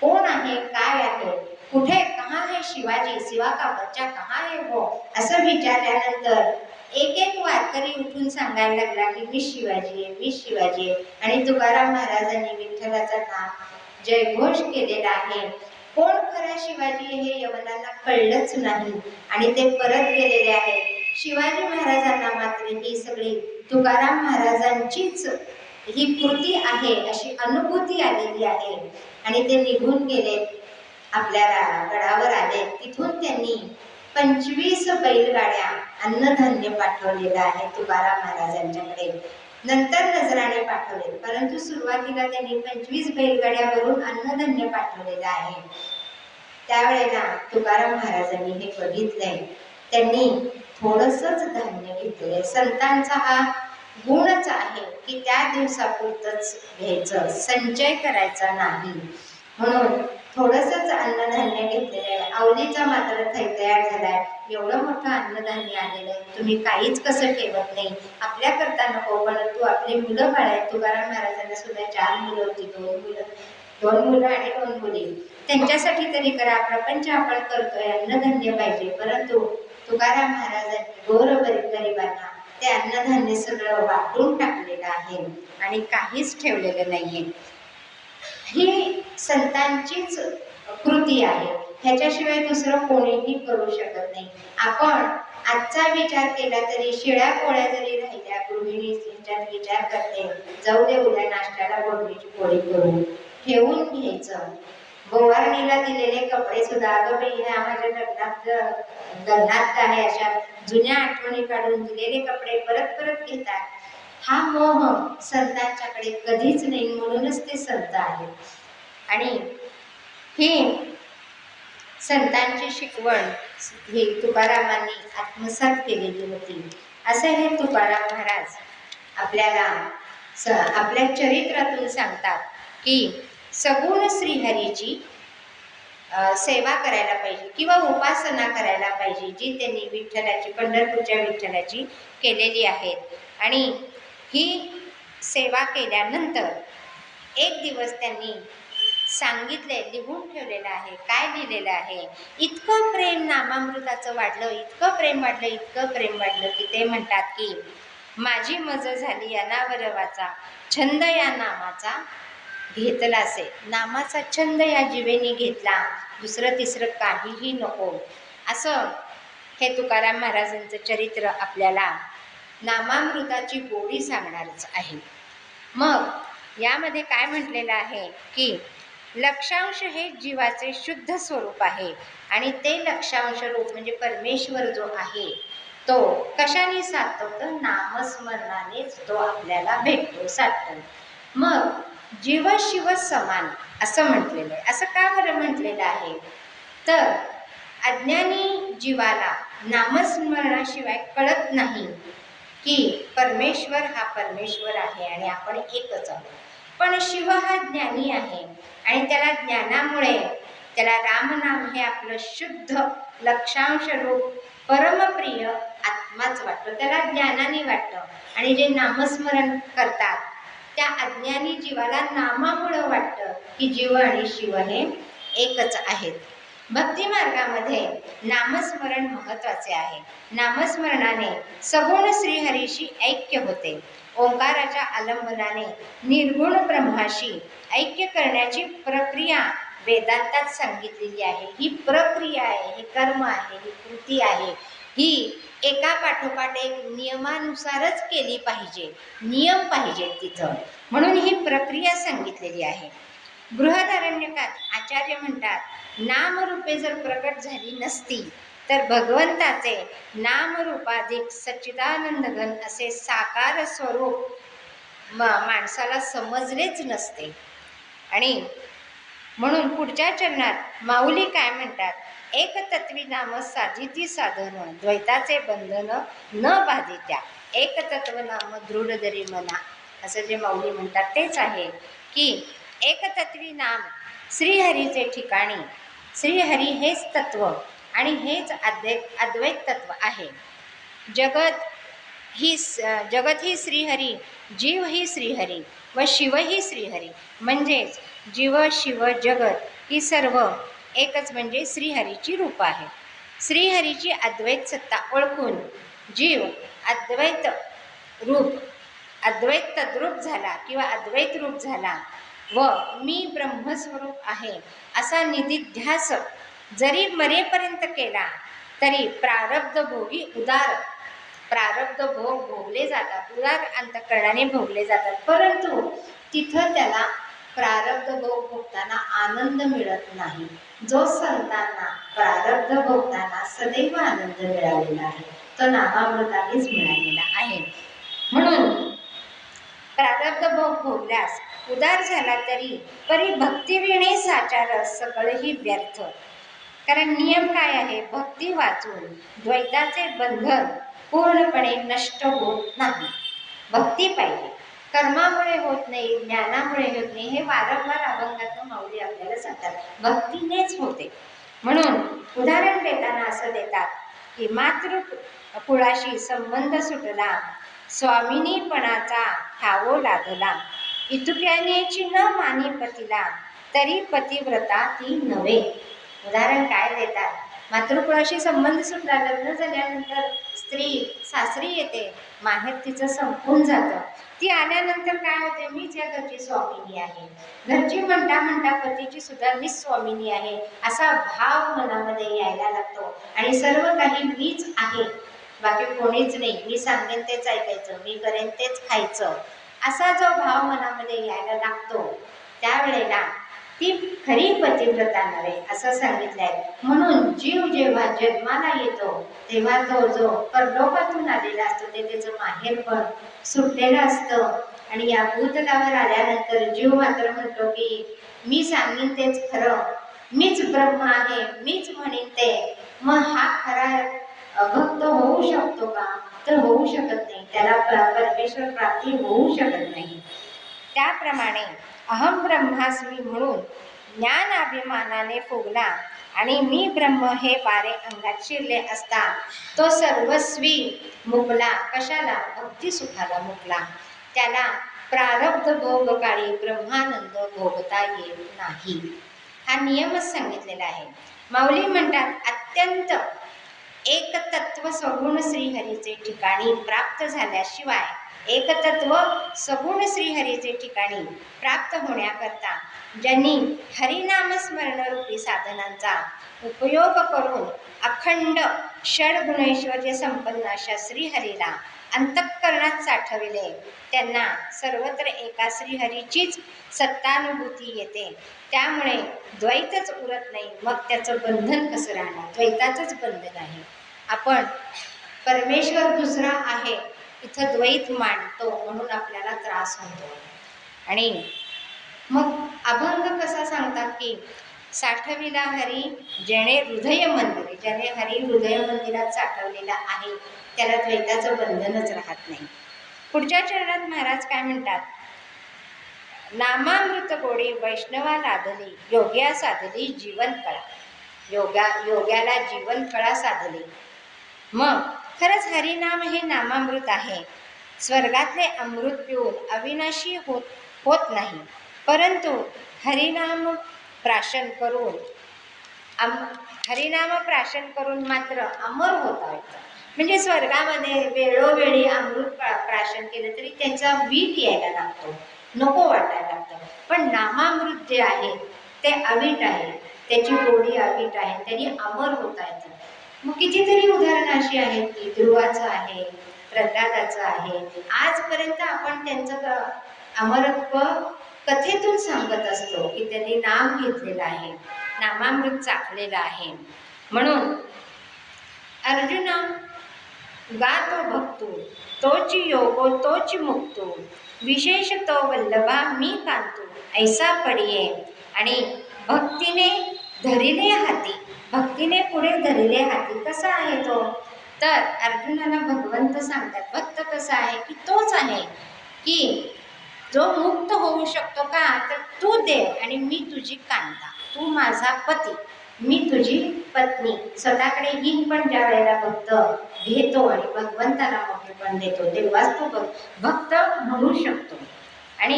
कोण आहे, काय आहे, कुठे, कहाँ है शिवाजी, शिवा का बच्चा कहाँ है वो, असं विचारल्यानंतर एक एक वारकरी उठून सांगायला लागला की मी शिवाजी आहे, मी शिवाजी आहे. आणि तुकाराम महाराजांनी विठ्ठलाचं नाम जयघोष केलेला आहे. कोण खरा शिवाजी हे यवनांना कळलंच नाही आणि ते परत गेलेले आहेत. शिवाजी महाराजांना मात्र ही सगळी तुकाराम महाराजांचीच ही कृती आहे अशी अनुभूती आलेली आहे. आणि ते निघून गेले, आपल्या गडावर आले. तिथून त्यांनी 25 बैलगाड्या अन्नधान्य पाठवलेलं आहे तुकाराम महाराजांच्याकडे. नंतर नजराने पाठवले, परंतु सुरुवातीला त्यांनी 25 बैलगाड्यावरून अन्नधान्य पाठवलेलं आहे. त्यावेळेला तुकाराम महाराजांनी हे बघितलंय. त्यांनी थोडंसंच धान्य घेतलंय. संतांचा हा गुणच आहे की त्या दिवसापुरतंच घ्यायचं, संचय करायचा नाही. म्हणून थोडंसंच अन्नधान्य घेतलेलं आहे. आवलीचा मात्र थैतयार झालाय. एवढं मोठं अन्नधान्य आलेलं आहे, तुम्ही काहीच कसं ठेवत नाही. आपल्याकरता नको, परंतु आपली मुलं बाळ आहेत. तुकाराम महाराजांना सुद्धा 4 मुलं होती, 2 मुलं आणि 2 मुली. त्यांच्यासाठी तरी करा. प्रपंच आपण करतोय, अन्नधान्य पाहिजे. परंतु तुकाराम महाराजांनी गरिबांना ते अन्नधान्य सगळं वाटून टाकलेलं आहे आणि काहीच ठेवलेलं नाहीये. ही संतांचीच कृती आहे, ह्याच्याशिवाय दुसरं कोणीही करू शकत नाही. आपण आजचा विचार केला तरी शिळ्या पोळ्या जरी राहिल्या, गृहिणी ह्याच्यात विचार करते, जाऊ दे उद्या नाश्त्याला बोलणीची पोळी करून ठेवून घ्यायचं. गोवारणीला दिलेले कपडे सुद्धा, अगं बाई हे माझ्या लग्नात आहे, अशा जुन्या आठवणी काढून दिलेले कपडे परत परत घेतात. हा मोह संतांच्याकडे कधीच नाही, म्हणूनच ते संत आहेत. आणि ही संतांची शिकवण ही तुकारामांनी आत्मसात केलेली होती. असं हे तुकाराम महाराज आपल्याला आपल्या चरित्रातून सांगतात की सगुण श्रीहरीची सेवा करायला पाहिजे किंवा उपासना करायला पाहिजे, जी त्यांनी विठ्ठलाची, पंढरपूरच्या विठ्ठलाची केलेली आहे. आणि ही सेवा केल्यानंतर एक दिवस त्यांनी सांगितले, लिहून ठेवलेलं आहे. काय लिहिलेलं आहे? इतकं प्रेम नामामृताचं वाढलं, इतकं प्रेम वाढलं, इतकं प्रेम वाढलं की ते म्हणतात की माझी मज झाली अनावर वाचा, छंद या नामाचा घेतला असे. नामाचा छंद या जिवेने घेतला, दुसरं तिसरं काहीही नको. असं हे तुकाराम महाराजांचं चरित्र आपल्याला नामामृताची गोडी सांगणारच आहे. मग यामध्ये काय म्हटलेलं आहे की लक्षांश हे जीवाचे शुद्ध स्वरूप आहे आणि ते लक्षांश रूप म्हणजे परमेश्वर जो आहे तो कशाने साधतो? तर नामस्मरणानेच तो आपल्याला भेटतो, साधतो. मग जीव शिव समान असं म्हटलेलं आहे. असं का बरं म्हटलेलं आहे? तर अज्ञानी जीवाला नामस्मरणाशिवाय कळत नाही की परमेश्वर हा परमेश्वर आहे आणि आपण एकच आहोत. पण शिव हा ज्ञानी आहे आणि त्याला ज्ञानामुळे त्याला रामनाम हे आपलं शुद्ध लक्षांश रूप परमप्रिय आत्माच वाटतं, त्याला ज्ञानाने वाटतं. आणि जे नामस्मरण करतात त्या अज्ञानी जीवाला नामामुळं वाटतं की जीव आणि शिव हे एकच आहेत. भक्ती मार्गामध्ये नामस्मरण महत्त्वाचे आहे. नामस्मरणाने सगुण श्रीहरीशी ऐक्य होते. ओंकाराच्या आलंबनाने निर्गुण ब्रह्माशी ऐक्य करण्याची प्रक्रिया वेदांतात सांगितलेली आहे. ही प्रक्रिया आहे, हे कर्म आहे, ही कृती आहे, ही एका पाठोपाठ एक नियमानुसारच केली पाहिजे. नियम पाहिजे तिथं, म्हणून ही प्रक्रिया सांगितलेली आहे. बृहदारण्यकात आचार्य म्हणतात, नामरूपे जर प्रकट झाली नसती तर भगवंताचे नामरूपाधिक सच्चिदानंद घन असे साकार स्वरूप माणसाला समजलेच नसते. आणि म्हणून पुढच्या चरणात माऊली काय म्हणतात? एक तत्वी नाम साधिती साधन, द्वैताचे बंधन न बाधित्या, एक तत्व नाम दृढ दरी मना. असं जे माऊली म्हणतात तेच आहे की एकतत्वी नाम श्रीहरीचे ठिकाणी, श्रीहरी हेच तत्व आणि हेच अद्वैत तत्व आहे. जगत ही श्रीहरी, जीव ही श्रीहरी व शिव ही श्रीहरी. म्हणजेच जीव शिव जगत ही सर्व एकच म्हणजे श्रीहरीची रूप आहे. श्रीहरीची अद्वैत सत्ता ओळखून जीव अद्वैत रूप, अद्वैत तद्रूप झाला किंवा अद्वैत रूप झाला व मी ब्रह्मस्वरूप आहे असा निधिध्यास जरी मरेपर्यंत केला तरी प्रारब्ध भोगी उदार, प्रारब्ध भोग भोगले जातात, उदार अंतःकरणाने भोगले जातात. परंतु तिथं त्याला प्रारब्ध भोग भोगताना आनंद मिळत नाही. जो संतांना प्रारब्ध भोगताना सदैव आनंद मिळालेला आहे तो नामामृतानेच मिळालेला आहे. म्हणून प्रारब्ध भोग भोगल्यास उदार झाला तरी परी भक्तिविणे साचार सकळही व्यर्थ. कारण नियम काय आहे? भक्ती वाचून द्वैताचे बंधन पूर्णपणे नष्ट होत नाही. भक्ती पाहिजे, कर्मामुळे होत नाही, ज्ञानामुळे होत नाही. हे वारंवार अभंगातून माऊली आपल्याला सांगतात. भक्तीनेच होते. म्हणून उदाहरण देताना असं देतात की मातृ कुळाशी संबंध सुटला, स्वामिनीपणाचा ठावो लादला, इतुक्यानेची न मानी पतीला, तरी पतिव्रता ती नव्हे. उदाहरण काय देतात? मातृकुळाशी संबंध सुटला, लग्न झाल्यानंतर स्त्री सासरी येते, माहेर तिचं संपून जातं. ती आल्यानंतर काय होते? मीच या घरची स्वामिनी आहे. घरची म्हणता म्हणता पतीची सुद्धा मीच स्वामिनी आहे असा भाव मनामध्ये यायला लागतो आणि सर्व काही मीच आहे, बाकी कोणीच नाही, मी सांगेन तेच ऐकायचं, मी करेन तेच खायचं, असा जो भाव मनामध्ये यायला लागतो त्यावेळेला ती खरी पतिव्रता नव्हे असं सांगितलंय. म्हणून जीव जेव्हा जन्माला येतो तेव्हा तो जो परलोकातून आलेला असतो ते त्याचं माहेर पण सुटलेलं असतं आणि या भूतलावर आल्यानंतर जीव मात्र म्हणतो की मी सांगेन तेच खरं, मीच ब्रह्म आहे, मीच म्हणेन ते. मग हा खरा भक्त होऊ शकतो का? तर होऊ शकत नाही, त्याला परमेश्वर प्राप्ती होऊ शकत नाही. त्याप्रमाणे अहम ब्रह्मास्मी म्हणून ज्ञान अभिमानाने फुगला आणि मी ब्रह्म हे वारे अंगात शिरले असता तो सर्वस्वी मुकला. कशाला? भक्ती सुखाला मुकला. त्याला प्रारब्ध भोग काळी ब्रह्मानंद भोगता येत नाही. हा नियमच सांगितलेला आहे. माऊली म्हणतात अत्यंत एकतत्व सगुण श्रीहरीचे ठिकाणी प्राप्त झाल्याशिवाय, एकतत्व सगुण श्रीहरीचे ठिकाणी प्राप्त होण्याकरता ज्यांनी हरिनामस्मरणरूपी साधनांचा उपयोग करून अखंड षडगुणैश्वर्य संपन्न अशा श्रीहरीला अंतःकरणात साठविले, त्यांना सर्वत्र एका श्रीहरीचीच सत्तानुभूती येते. त्यामुळे द्वैतच उरत नाही. मग त्याचं बंधन कसं राहणार? द्वैताचंच बंधन आहे. आपण परमेश्वर दुसरा आहे इथं द्वैत मांडतो म्हणून आपल्याला त्रास होतो. आणि मग अभंग कसा सांगतात की साठविला हरी जेणे हृदय मंदिरे, ज्याने हरी हृदय मंदिरात साठवलेला आहे त्याला द्वैताचं बंधनच राहत नाही. पुढच्या चरणात महाराज काय म्हणतात? नामामृत गोडी वैष्णवा लादली योग्या साधली जीवन कळा. योग्याला जीवन कळा साधली. मग खरंच हरिनाम हे नामामृत आहे. स्वर्गातले अमृत पिऊन अविनाशी होत नाही, परंतु हरिनाम प्राशन करून मात्र अमर होता येतं. म्हणजे स्वर्गामध्ये वेळोवेळी अमृत प्राशन केलं तरी त्याचा वीट यायला लागतो, नको वाटायला लागतं. पण नामामृत जे आहे ते अवीट आहे, त्याची गोडी अवीट आहे, त्यांनी अमर होता येतं. मग कितीतरी उदाहरणं अशी आहेत की ध्रुवाचं आहे, प्रल्हादाचं आहे. आजपर्यंत आपण त्यांचं अमरत्व कथेतून सांगत असतो की त्यांनी नाम घेतलेलं आहे, नामामृत चाखलेलं आहे. म्हणून अर्जुना गातो भक्तो तोची योगो तोची मुक्तो विशेष तो वल्लभा मी कांतो ऐसा पडिये. आणि भक्तीने धरिले हाती, भक्तीने पुढे धरिले हाती कसा आहे तो? तर अर्जुनाला भगवंत सांगतात भक्त कसा आहे की तोच आहे की जो मुक्त होऊ शकतो का? तर तू देव आणि मी तुझी कांता, तू माझा पती, मी तुझी पत्नी. स्वतःकडे ही पण ज्या वेळेला भक्त घेतो आणि भगवंताला मोठेपण देतो तेव्हाच तो भक्त म्हणू शकतो. आणि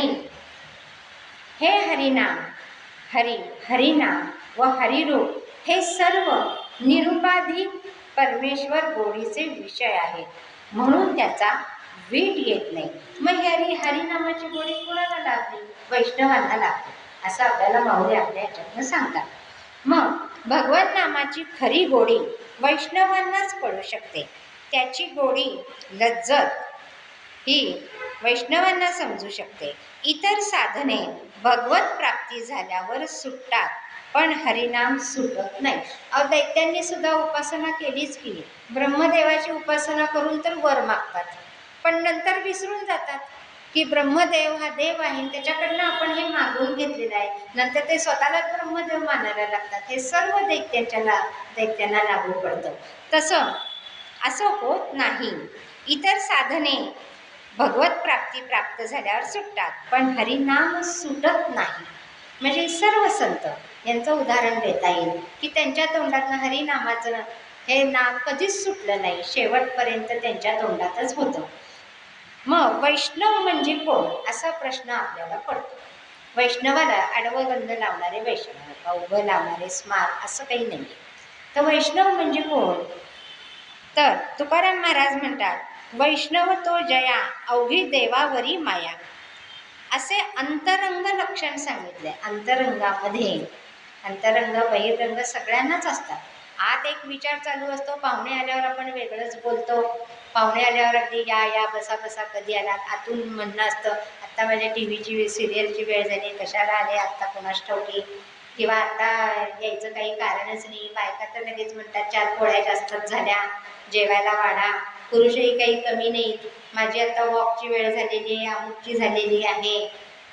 हे हरिनाम, हरिनाम व हरिरूप हे सर्व निरुपाधिक परमेश्वर गोडीचे विषय आहेत, म्हणून त्याचा वीट येत नाही. मग हरिनामाची गोडी कोणाला लागली? वैष्णवांना लागली, असं आपल्याला माऊली आपल्या याच्यातनं सांगतात. मग भगवत नामाची खरी गोडी वैष्णवांनाच कळू शकते. त्याची गोडी लज्जत ही वैष्णवांना समजू शकते. इतर साधने भगवत प्राप्ती झाल्यावर सुटतात, पण हरिनाम सुटत नाही. दैत्यांनी सुद्धा उपासना केलीच की, ब्रह्मदेवाची उपासना करून तर वर मागतात, पण नंतर विसरून जातात की ब्रह्मदेव हा देव आहे, त्याच्याकडनं आपण हे मागून घेतलेलं आहे. नंतर ते स्वतःलाच ब्रह्मदेव मानायला लागतात. हे सर्व दैत्यांना लागू पडतं. असं होत नाही. इतर साधने भगवत प्राप्ती प्राप्त झाल्यावर सुटतात, पण हरिनाम सुटत नाही. म्हणजे सर्व संत यांचं उदाहरण देता येईल की त्यांच्या तोंडातनं हरिनामाचं हे नाम कधीच सुटलं नाही, शेवटपर्यंत त्यांच्या तोंडातच होतं. मग वैष्णव म्हणजे कोण असा प्रश्न आपल्याला पडतो. वैष्णवाला आडवं गंध लावणारे वैष्णव का उभं लावणारे स्मार असं काही नाही. तर वैष्णव म्हणजे कोण? तर तुकाराम महाराज म्हणतात वैष्णव तो जया अवघी देवावरी माया. असे अंतरंग लक्षण सांगितले. अंतरंगामध्ये अंतरंग बहिरंग सगळ्यांनाच असतात. आत एक विचार चालू असतो, पाहुणे आल्यावर आपण वेगळंच बोलतो. पाहुणे आल्यावर अगदी या बसा बसा कधी आलात, आतून म्हणणं असतं आत्ता माझ्या टीव्हीची सिरियलची वेळ झाली, कशाला आले आत्ता कोणास ठाऊकी, किंवा आता यायचं काही कारणच नाही. बायका तर लगेच म्हणतात 4 पोळ्या जास्तच झाल्या, जेवायला वाढा. पुरुषही काही कमी नाहीत, माझी आता वॉकची वेळ झालेली आहे, अमुकची झालेली आहे.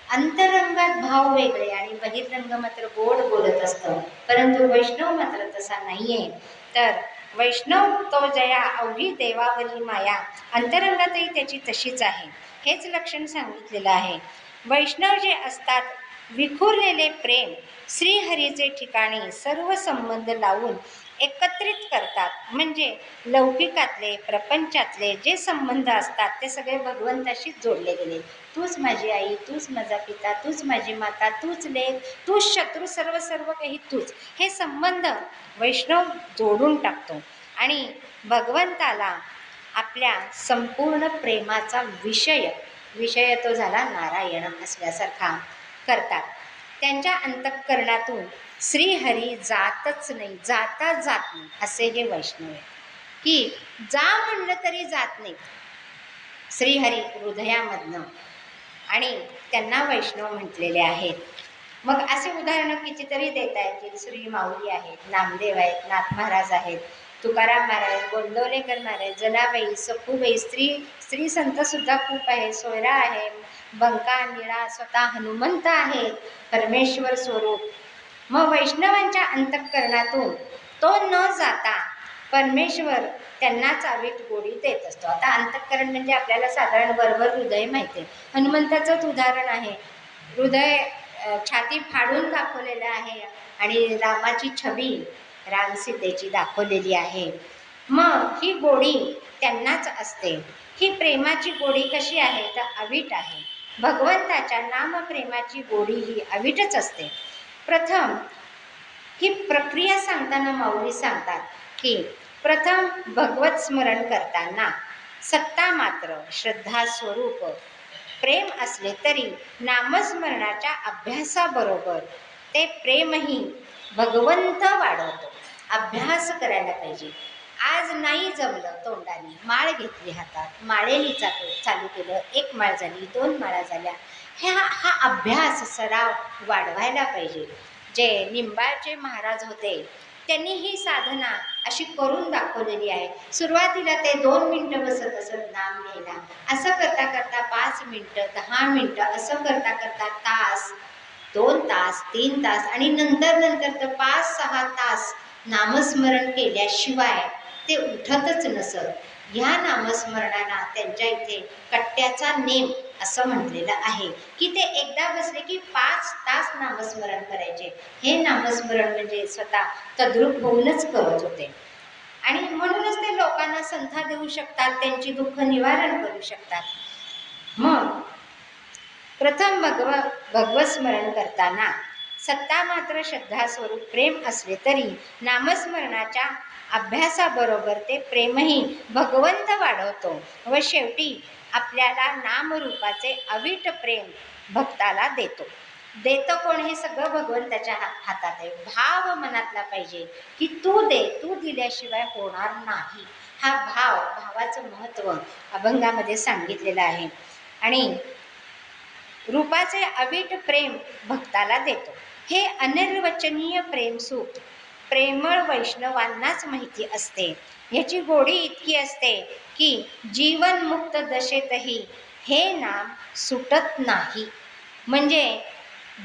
अंतरंगात भाव वेगळे आणि बहिरंग मात्र गोड बोलत असतं, परंतु वैष्णव मात्र तसा नाहीये. तर वैष्णव तो जया अवघी देवावरी माया, अंतरंगातही त्याची तशीच आहे. हेच लक्षण सांगितलेलं आहे. वैष्णव जे असतात विखुरलेले प्रेम श्रीहरीचे ठिकाणी सर्व संबंध लावून एकत्रित करतात. म्हणजे लौकिकातले प्रपंचातले जे संबंध असतात ते सगळे भगवंताशीच जोडले गेले. तूच माझी आई, तूच माझा पिता, तूच माझी माता, तूच लेक, तूच शत्रू, सर्व सर्व काही तूच. हे संबंध वैष्णव जोडून टाकतो आणि भगवंताला आपल्या संपूर्ण प्रेमाचा विषय तो झाला नारायण असल्यासारखा करतात. त्यांच्या अंतःकरणातून श्रीहरी जातच नाही, जाता जात नाही असे हे वैष्णव आहे की जा म्हणलं तरी जात नाही श्रीहरी हृदयामधनं, आणि त्यांना वैष्णव म्हटलेले आहेत. मग असे उदाहरणं कितीतरी देता येतील. श्री माऊली आहेत, नामदेव आहेत, नाथ महाराज आहेत, तुकाराम महाराज, गोंदवलेकर महाराज, जनाबाई, सखूबाई, स्त्री संतसुद्धा खूप आहे. सोयरा आहे, बंका, निळा, स्वतः हनुमंत आहे, परमेश्वर स्वरूप. मग वैष्णवांच्या अंतःकरणातून तो न जाता परमेश्वर त्यांना चावीत गोडी देत असतो. आता अंतःकरण म्हणजे आपल्याला साधारण बरोबर हृदय माहिती आहे. हनुमंताचंच उदाहरण आहे. हृदय छाती फाडून दाखवलेलं आहे आणि रामाची छबी राम सीतेची दाखवलेली आहे. मग ही गोडी त्यांनाच असते. ही प्रेमाची गोडी कशी आहे तर अवीट आहे. भगवंताच्या नामप्रेमाची गोडी ही अवीटच असते. प्रथम ही प्रक्रिया सांगताना माऊली सांगतात की प्रथम भगवत स्मरण करताना सत्ता मात्र श्रद्धा स्वरूप प्रेम असले तरी नामस्मरणाच्या अभ्यासाबरोबर ते प्रेमही भगवंत वाढवतो. अभ्यास करायला पाहिजे. आज नाही जमलं तोंडाने, माळ घेतली हातात, माळेली चालू केलं, 1 माळ झाली, 2 माळा झाल्या, हा अभ्यास सराव वाढवायला पाहिजे. जे निंबाळचे महाराज होते त्यांनी ही साधना अशी करून दाखवलेली आहे. सुरुवातीला ते 2 मिनटं बसत असत नाम घ्यायला, असं करता करता 5 मिनटं, 10 मिनटं, असं करता करता तास, 2 तास, 3 तास आणि नंतर तर 5-6 तास नामस्मरण केल्याशिवाय ते उठतच नसत. ह्या नामस्मरणाला त्यांच्या इथे कट्ट्याचा नेम असं म्हटलेलं आहे की ते एकदा बसले की 5 तास नामस्मरण करायचे. हे नामस्मरण म्हणजे स्वतः तद्रूप होऊनच करत होते आणि म्हणूनच ते लोकांना संथा देऊ शकतात, त्यांची दुःख निवारण करू शकतात. मग प्रथम भगवत स्मरण करताना सत्ता मात्र श्रद्धा स्वरूप प्रेम असले तरी नामस्मरणाच्या अभ्यासाबरोबर ते प्रेमही भगवंत वाढवतो व शेवटी आपल्याला नामरूपाचे अवीट प्रेम भक्ताला देतो कोण? हे सगळं भगवंताच्या हातात आहे. भाव मनातला पाहिजे की तू दे, तू दिल्याशिवाय होणार नाही. हा भावाचं महत्त्व अभंगामध्ये सांगितलेलं आहे. आणि रूपाचे अवीट प्रेम भक्ताला देतो. हे अनिर्वचनीय प्रेम सुख प्रेमळ वैष्णवांनाच माहिती असते. ह्याची गोडी इतकी असते की जीवनमुक्त दशेतही हे नाम सुटत नाही. म्हणजे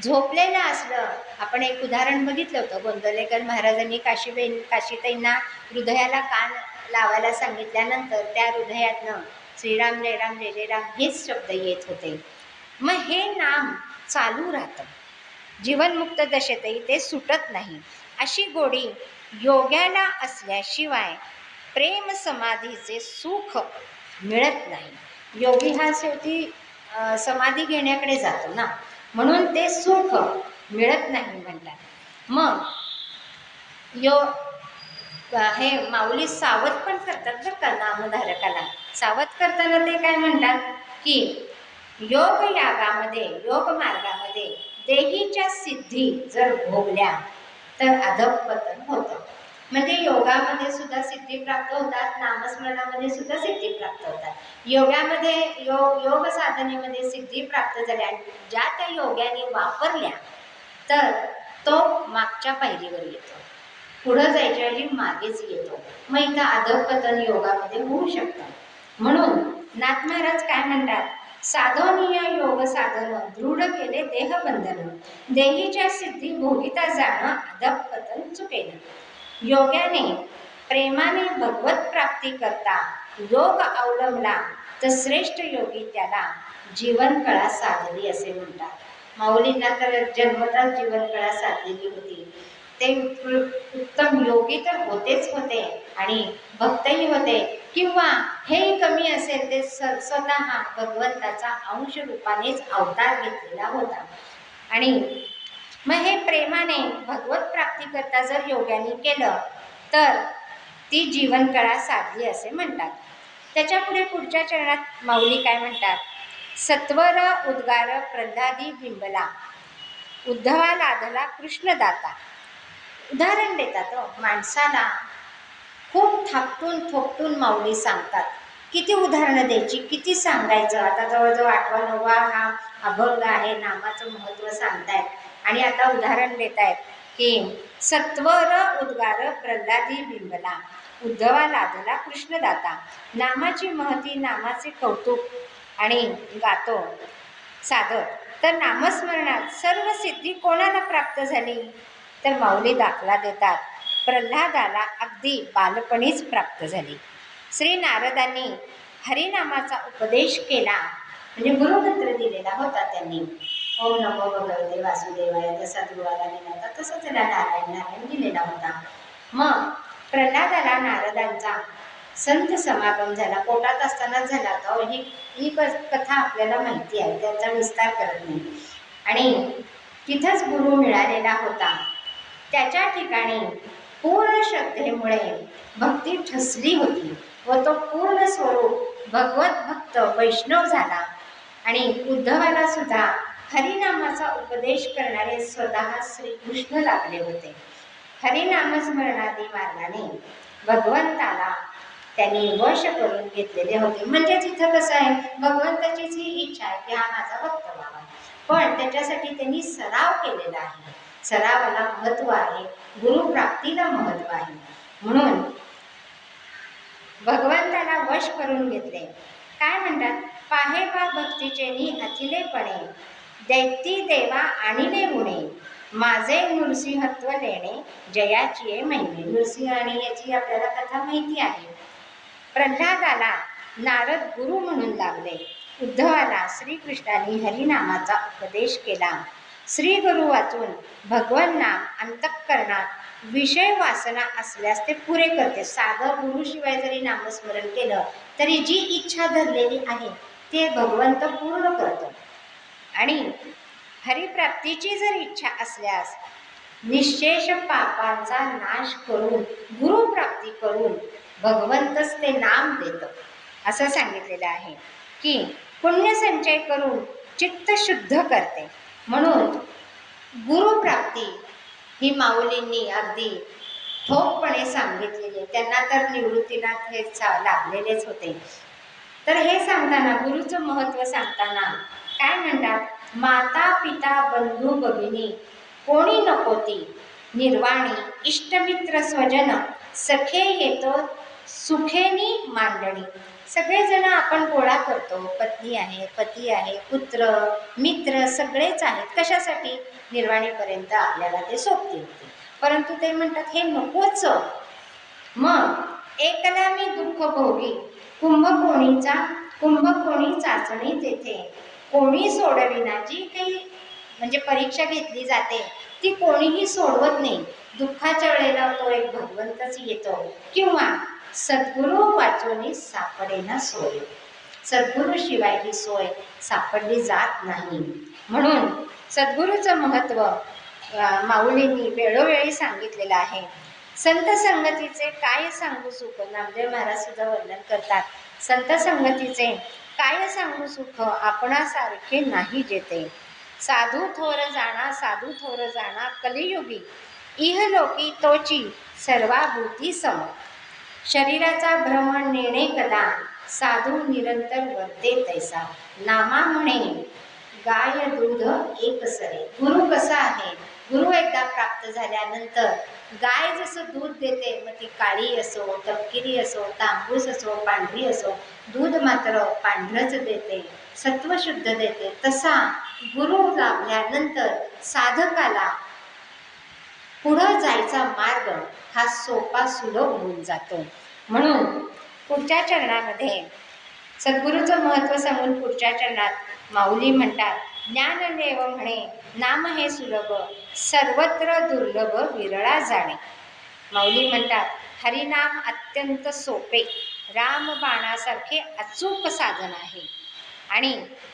झोपलेलं असलं, आपण एक उदाहरण बघितलं होतं, गोंदवलेकर महाराजांनी काशीताईंना हृदयाला कान लावायला सांगितल्यानंतर त्या हृदयातनं श्रीराम जय राम जय जय राम हेच शब्द येत होते. मग हे नाम चालू राहतं, जीवनमुक्त दशेतही ते सुटत नाही. अशी गोडी योग्याला असल्याशिवाय प्रेम समाधीचे सुख मिळत नाही. योगी हा शेवटी समाधी घेण्याकडे जातो ना, म्हणून ते सुख मिळत नाही म्हणतात. मग हे माऊली सावध पण करतात बरं का नामधारकाला. सावध करताना ते काय म्हणतात की योग मार्गामध्ये देहीच्या सिद्धी जर भोगल्या तर अधःपतन होतं. म्हणजे योगामध्ये सुद्धा सिद्धी प्राप्त होतात, नामस्मरणामध्ये सुद्धा सिद्धी प्राप्त होतात. योगामध्ये योग साधनेमध्ये सिद्धी प्राप्त झाल्या, ज्या त्या योग्याने वापरल्या तर तो मागच्या पायरीवर येतो, पुढं जायच्याऐवजी मागेच येतो. मग इथं अधःपतन योगामध्ये होऊ शकतं. म्हणून नाथ महाराज काय म्हणतात, साधनीय योग साधन दृढ केले देहबंधन, देहीच्या सिद्धी भोगिता जाणं अधःपतन चुकेल. योग्याने प्रेमाने भगवत प्राप्ती करता योग अवलंबला तर श्रेष्ठ योगी त्याला जीवनकळा साधली असे म्हणतात. माऊलींना तर जन्मताच जीवनकळा साधलेली होती. ते उत्तम योगी तर होतेच होते आणि भक्तही होते, किंवा हेही कमी असेल ते स्वतः भगवंताचा अंश रूपानेच अवतार घेतलेला होता. आणि मग हे प्रेमाने भगवत प्राप्ती करता जर योग्याने केलं तर ती जीवनकळा साधली असे म्हणतात. त्याच्या पुढच्या चरणात माऊली काय म्हणतात? सत्वर उद्गार प्रल्हादी बिंबला, उद्धवा लाधला कृष्णदाता. उदाहरण देतात माणसाला खूप थापटून थोपटून माऊली सांगतात. किती उदाहरणं द्यायची, किती सांगायचं. आता जवळजवळ 8वा 9वा हा अभंग आहे, नामाचं महत्त्व सांगतायत आणि आता उदाहरण देत आहेत की सत्वर उद्गार प्रल्हादी बिंबला, उद्धवा लाधला कृष्णदाता. नामाची महती, नामाचे कौतुक आणि गातो साधक. तर नामस्मरणात सर्व सिद्धी कोणाला प्राप्त झाली? तर माऊली दाखला देतात, प्रल्हादाला अगदी बालपणीच प्राप्त झाली. श्री नारदांनी हरिनामाचा उपदेश केला, म्हणजे गुरुमंत्र दिलेला होता त्यांनी. ओम नमो भगवते वासुदेवाय जसा गुरुवाला दिला होता तसा त्याला नारायण दिलेला होता. मग प्रल्हादाला नारदांचा संत समागम झाला, पोटात असतानाच झाला होता. ही कथा आपल्याला माहिती आहे, त्यांचा विस्तार करत नाही. आणि तिथंच गुरु मिळालेला होता. त्याच्या ठिकाणी पूर्ण श्रद्धेमुळे भक्ती ठसली होती व तो पूर्ण स्वरूप भगवत भक्त वैष्णव झाला. आणि उद्धवाला सुद्धा हरिनामाचा उपदेश करणारे स्वतः श्रीकृष्ण लागले होते. हरिनामस्मरणादी मार्गाने भगवंताला त्यांनी वश करून घेतलेले होते. म्हणजे तिथं कसं आहे, भगवंताचीच ही इच्छा आहे की हा माझा भक्त व्हावा, पण त्याच्यासाठी त्यांनी सराव केलेला आहे. सरावाला महत्त्व आहे, गुरुप्राप्तीला महत्त्व आहे. म्हणून भगवंताला वश करून घेतले. काय म्हणतात? पाहे बा भक्तीचेनी हथिलेपणे, दैती देवा आणिले गुणे, माझे नृसिंहत्व लेणे, जयाची महिमे. नृसिंह आणि याची आपल्याला कथा माहिती आहे. प्रल्हादाला नारद गुरु म्हणून लागले. उद्धवाला श्रीकृष्णाने हरिनामाचा उपदेश केला. श्री गुरु वाचून भगवन नाम अंतःकरणात विषय वासना असल्यास ते पुरे करते. साधं गुरुशिवाय जरी नामस्मरण केलं तरी जी इच्छा धरलेली आहे ते भगवंत पूर्ण करतो. आणि हरिप्राप्तीची जर इच्छा असल्यास निश्शेष पापांचा नाश करून गुरुप्राप्ती करून भगवंतच ते नाम देतं. असं सांगितलेलं आहे की पुण्यसंचय करून चित्त शुद्ध करते. म्हणून गुरुप्राप्ती ही माऊलींनी अगदी ठोकपणे सांगितलेली. त्यांना तर निवृत्तीला हे लाभलेलेच होते. तर हे सांगताना गुरुचं महत्त्व सांगताना काय म्हणतात? माता पिता बंधू भगिनी कोणी नकोती, निर्वाणी इष्टमित्र स्वजन, सखे येतो सुखेनी मांडणी. सगळेजण आपण गोळा करतो, पत्नी आहे, पती आहे, पुत्र मित्र सगळेच आहेत. कशासाठी? निर्वाणीपर्यंत आपल्याला ते सोबती होते. परंतु ते म्हणतात हे नकोच. मग एकला मी दुःख भोगी, कुंभकोणी चाचणी तेथे, कोणी सोडविना. जी काही म्हणजे परीक्षा घेतली जाते ती कोणीही सोडवत नाही. दुःखाच्या वेळेला तो एक भगवंतच येतो, किंवा सद्गुरू वाचून सापडेना सोय. सद्गुरूशिवाय ही सोय सापडली जात नाही. म्हणून सद्गुरूचं महत्त्व माऊलींनी वेळोवेळी सांगितलेलं आहे. संत संगतीचे काय सांगू सुख, नामदेव महाराज सुद्धा वर्णन करतात. संत संगतीचे काय सांगू सुख, आपणासारखे नाही जेते. साधू थोर जाणा कलियुगी, इहलोकी तोची सर्वाभूती सम. शरीराचा भ्रमण नेणे कदा, साधू निरंतर वर्ते तैसा. नामा म्हणे गाय दूध एक सरे. गुरु कसा आहे? गुरु एकदा प्राप्त झाल्यानंतर गाय जसं दूध देते, मग ती काळी असो, तपकिरी असो, तांबूस असो, पांढरी असो, दूध मात्र पांढरच देते, सत्वशुद्ध देते. तसा गुरु लाभल्यानंतर साधकाला पुढं जायचा मार्ग हा सोपा सुलभ होऊन जातो. म्हणून पुढच्या चरणामध्ये सद्गुरूचं महत्त्व सांगून पुढच्या चरणात माऊली म्हणतात, ज्ञानदेव म्हणे नाम हे सुलभ, सर्वत्र दुर्लभ विरळा जाणे. माऊली म्हणतात हरिनाम अत्यंत सोपे, रामबाणासारखे अचूक साधन आहे. आणि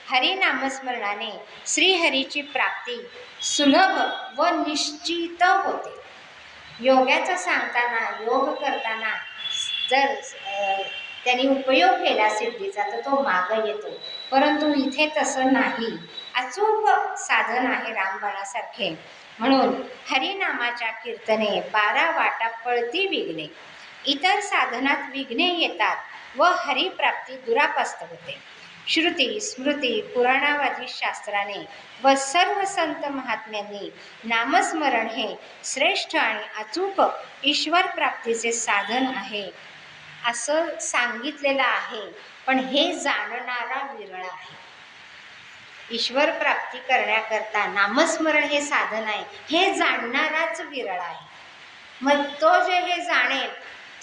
हरिनामस्मरणाने श्रीहरीची प्राप्ती सुलभ व निश्चित होते. योगाचं सांगताना, योग करताना जर त्यांनी उपयोग केला सिद्धीचा तर तो मागं येतो. परंतु इथे तसं नाही, अचूक साधन आहे रामबाणासारखे. म्हणून हरिनामाच्या कीर्तने 12 वाटा पळती विघ्ने. इतर साधनात विघ्ने येतात व हरिप्राप्ती दुरापस्त होते. श्रुती स्मृती पुराणावादी शास्त्राने व सर्व संत महात्म्यांनी नामस्मरण हे श्रेष्ठ आणि अचूक ईश्वर प्राप्तीचे साधन आहे असं सांगितलेलं आहे. पण हे जाणणारा विरळ आहे. ईश्वर प्राप्ती करण्याकरता नामस्मरण हे साधन आहे, हे जाणणाराच विरळ आहे. मग तो जे हे जाणेल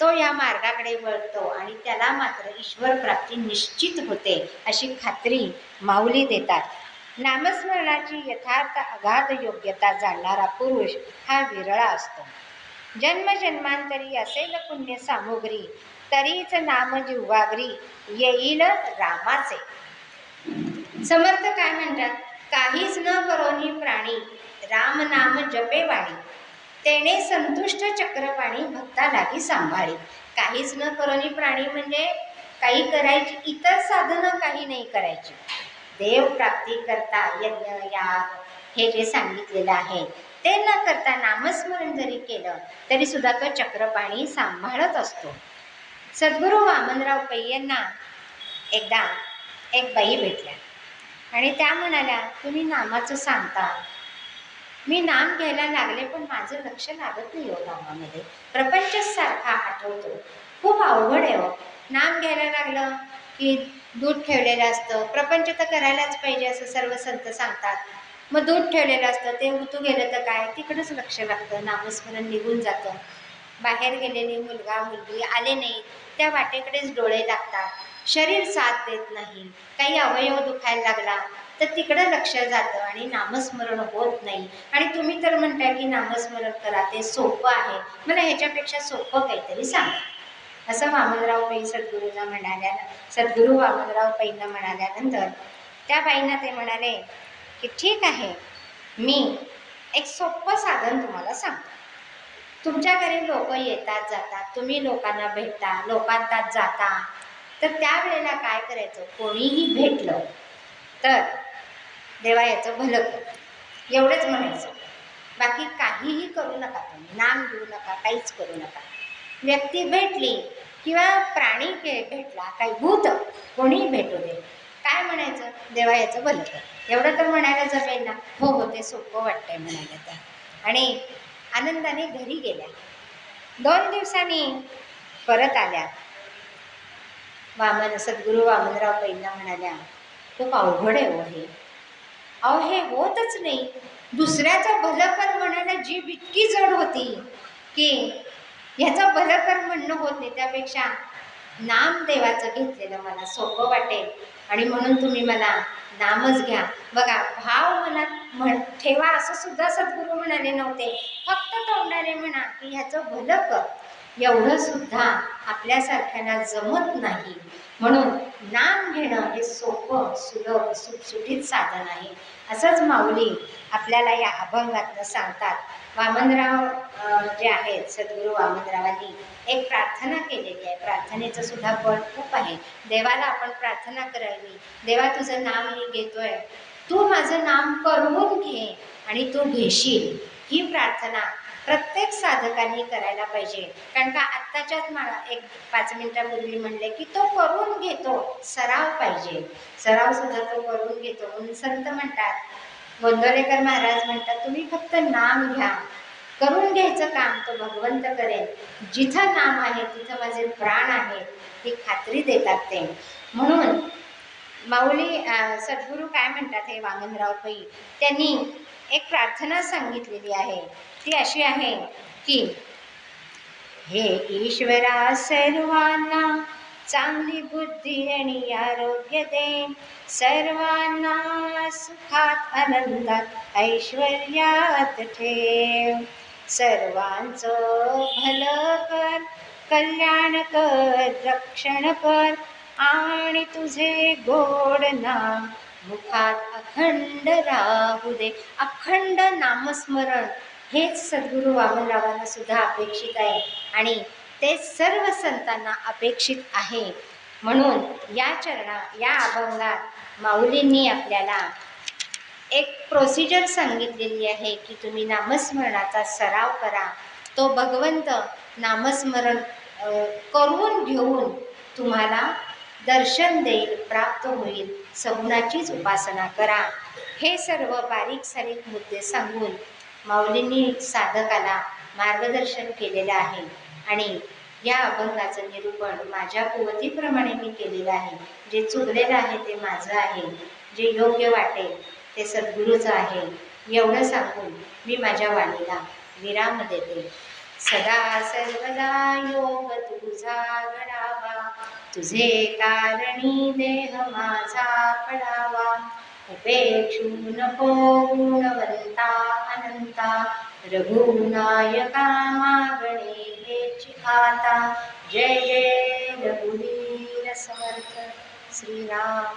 तो या मार्गाकडे वळतो आणि त्याला मात्र ईश्वर प्राप्ती निश्चित होते अशी खात्री माऊली देतात. नामस्मरणाची यथार्थ अगाध योग्यता जाणणारा पुरुष हा विरळा असतो. जन्मजन्मांतरी असेल पुण्य सामुग्री, तरीच नाम जिव्हाग्री येईल रामाचे. समर्थ काय म्हणतात, काहीच न करोनी प्राणी, राम नाम जपे वाणी, तेने संतुष्ट चक्रपाणी भक्ता लागी सांभाळी. काहीच न करोनी प्राणी म्हणजे काही करायची, इतर साधनं काही नाही करायची. देव प्राप्ती करता यज्ञ याग हे जे सांगितलेलं आहे ते न करता नामस्मरण जरी केलं तरी सुद्धा तो चक्रपाणी सांभाळत असतो. सद्गुरू वामनराव पै यांना एकदा एक बाई भेटल्या आणि त्या म्हणाल्या, तुम्ही नामाचं सांगता, मी नाम घ्यायला लागले पण माझं लक्ष लागत नाही हो नामामध्ये, प्रपंचच सारखा आठवतो, खूप अवघड आहे हो. नाम घ्यायला लागलं की दूध ठेवलेलं असतं, प्रपंच तर करायलाच पाहिजे असं सर्व संत सांगतात. मग दूध ठेवलेलं असतं ते उतू गेलं तर काय, तिकडंच लक्ष लागतं, नामस्मरण निघून जातं. बाहेर गेलेली मुलगा मुलगी आले नाही त्या वाटेकडेच डोळे लागतात, शरीर साथ देत नाही, काही अवयव दुखायला लागला तर तिकडं लक्ष जातं आणि नामस्मरण होत नाही. आणि तुम्ही तर म्हणताय की नामस्मरण करा, ते सोपं आहे, मला ह्याच्यापेक्षा सोपं काहीतरी सांगा. असं वामनराव पै सद्गुरूंना म्हणाल्या. सद्गुरू वामनराव पैंना म्हणाल्यानंतर त्या बाईंना ते म्हणाले की ठीक आहे, मी एक सोपं साधन तुम्हाला सांगतो. तुमच्या घरी लोक येतात जातात, तुम्ही लोकांना भेटता, लोकांतात जाता, तर त्यावेळेला काय करायचं, कोणीही भेटलं तर देवा याचं भलं कर, एवढंच म्हणायचं. बाकी काहीही करू नका, तुम्ही नाम घेऊ नका, काहीच करू नका. व्यक्ती भेटली किंवा प्राणी भेटला, काही भूत कोणीही भेटू दे, काय म्हणायचं, देवा याचं भलं कर, एवढं तर म्हणायला जमेल ना. हो हो, ते सोपं वाटतंय म्हणायला त्या. आणि आनंदाने घरी गेल्या. 2 दिवसांनी परत आल्या. सद्गुरू वामनराव पैंना म्हणाल्या, खूप अवघड आहे हो हे. अहो हे होतच नाही. दुसऱ्याचं भलं कर म्हणायला जीभ इतकी जड होती की ह्याचं भलं कर म्हणणं होत नाही. त्यापेक्षा नामदेवाचं घेतलेलं मला सोपं वाटेल आणि म्हणून तुम्ही मला नामच घ्या. बघा, भाव मनात ठेवा असं सुद्धा सद्गुरू म्हणाले नव्हते. फक्त तोंडाने म्हणा की ह्याचं भलं कर, एवढं सुद्धा आपल्यासारख्यांना जमत नाही. म्हणून नाम घेणं हे सोपं सुलभ सुटसुटीत साधन आहे. असंच माऊली आपल्याला या अभंगातनं सांगतात. वामनराव जे आहेत, सद्गुरू वामनरावांनी एक प्रार्थना केलेली आहे. प्रार्थनेचं सुद्धा बळ खूप आहे. देवाला आपण प्रार्थना करावी, देवा तुझं नाम मी घेतोय, तू माझं नाम करून घे आणि तू घेशील. ही प्रार्थना प्रत्येक साधकांनी करायला पाहिजे. कारण का आत्ताच्याच मला एक 5 मिनिटापूर्वी म्हणले की तो करून घेतो, सराव पाहिजे, सराव सुद्धा तो करून घेतो. म्हणून संत म्हणतात, गोंदवलेकर महाराज म्हणतात, तुम्ही फक्त नाम घ्या, करून घ्यायचं काम तो भगवंत करेल. जिथं नाम आहे तिथं माझे प्राण आहेत, ही खात्री देतात ते. म्हणून माऊली सद्गुरू काय म्हणतात, हे वामनराव पै त्यांनी एक प्रार्थना सांगितलेली आहे. ती अशी आहे की हे ईश्वरा सर्वांना चांगली बुद्धी आणि आरोग्य दे, सर्वांना सुखात आनंदात ऐश्वर्यात ठेव. सर्वांचं भलं कर, कल्याण कर, रक्षण कर, आणि तुझे गोड नाम मुखात अखंड राहू दे. अखंड नामस्मरण हेच सद्गुरू वामनरावांना सुद्धा अपेक्षित आहे आणि ते सर्व संतांना अपेक्षित आहे. म्हणून या अभंगात माऊलींनी आपल्याला एक प्रोसिजर सांगितलेली आहे की तुम्ही नामस्मरणाचा सराव करा. तो भगवंत नामस्मरण करून घेऊन तुम्हाला दर्शन देईल, प्राप्त होईल. सगुणाचीच उपासना करा. हे सर्व बारीक सारीक मुद्दे सांगून माऊलींनी साधकाला मार्गदर्शन केलेलं आहे आणि या अभंगाचं निरूपण माझ्या कुवतीप्रमाणे मी केलेलं आहे. जे चुकलेलं आहे ते माझं आहे, जे योग्य वाटेल ते सद्गुरूचं आहे. एवढं सांगून मी माझ्या वाणीला विराम देते. सदा सर्वदा योग तुझा घडावा, तुझे कारणी देह माझा पडावा. उपेक्षू नको गुणवंता अनंता, रघुनायका मागणे हेची आता. जय जय रघुवीर समर्थ श्रीराम.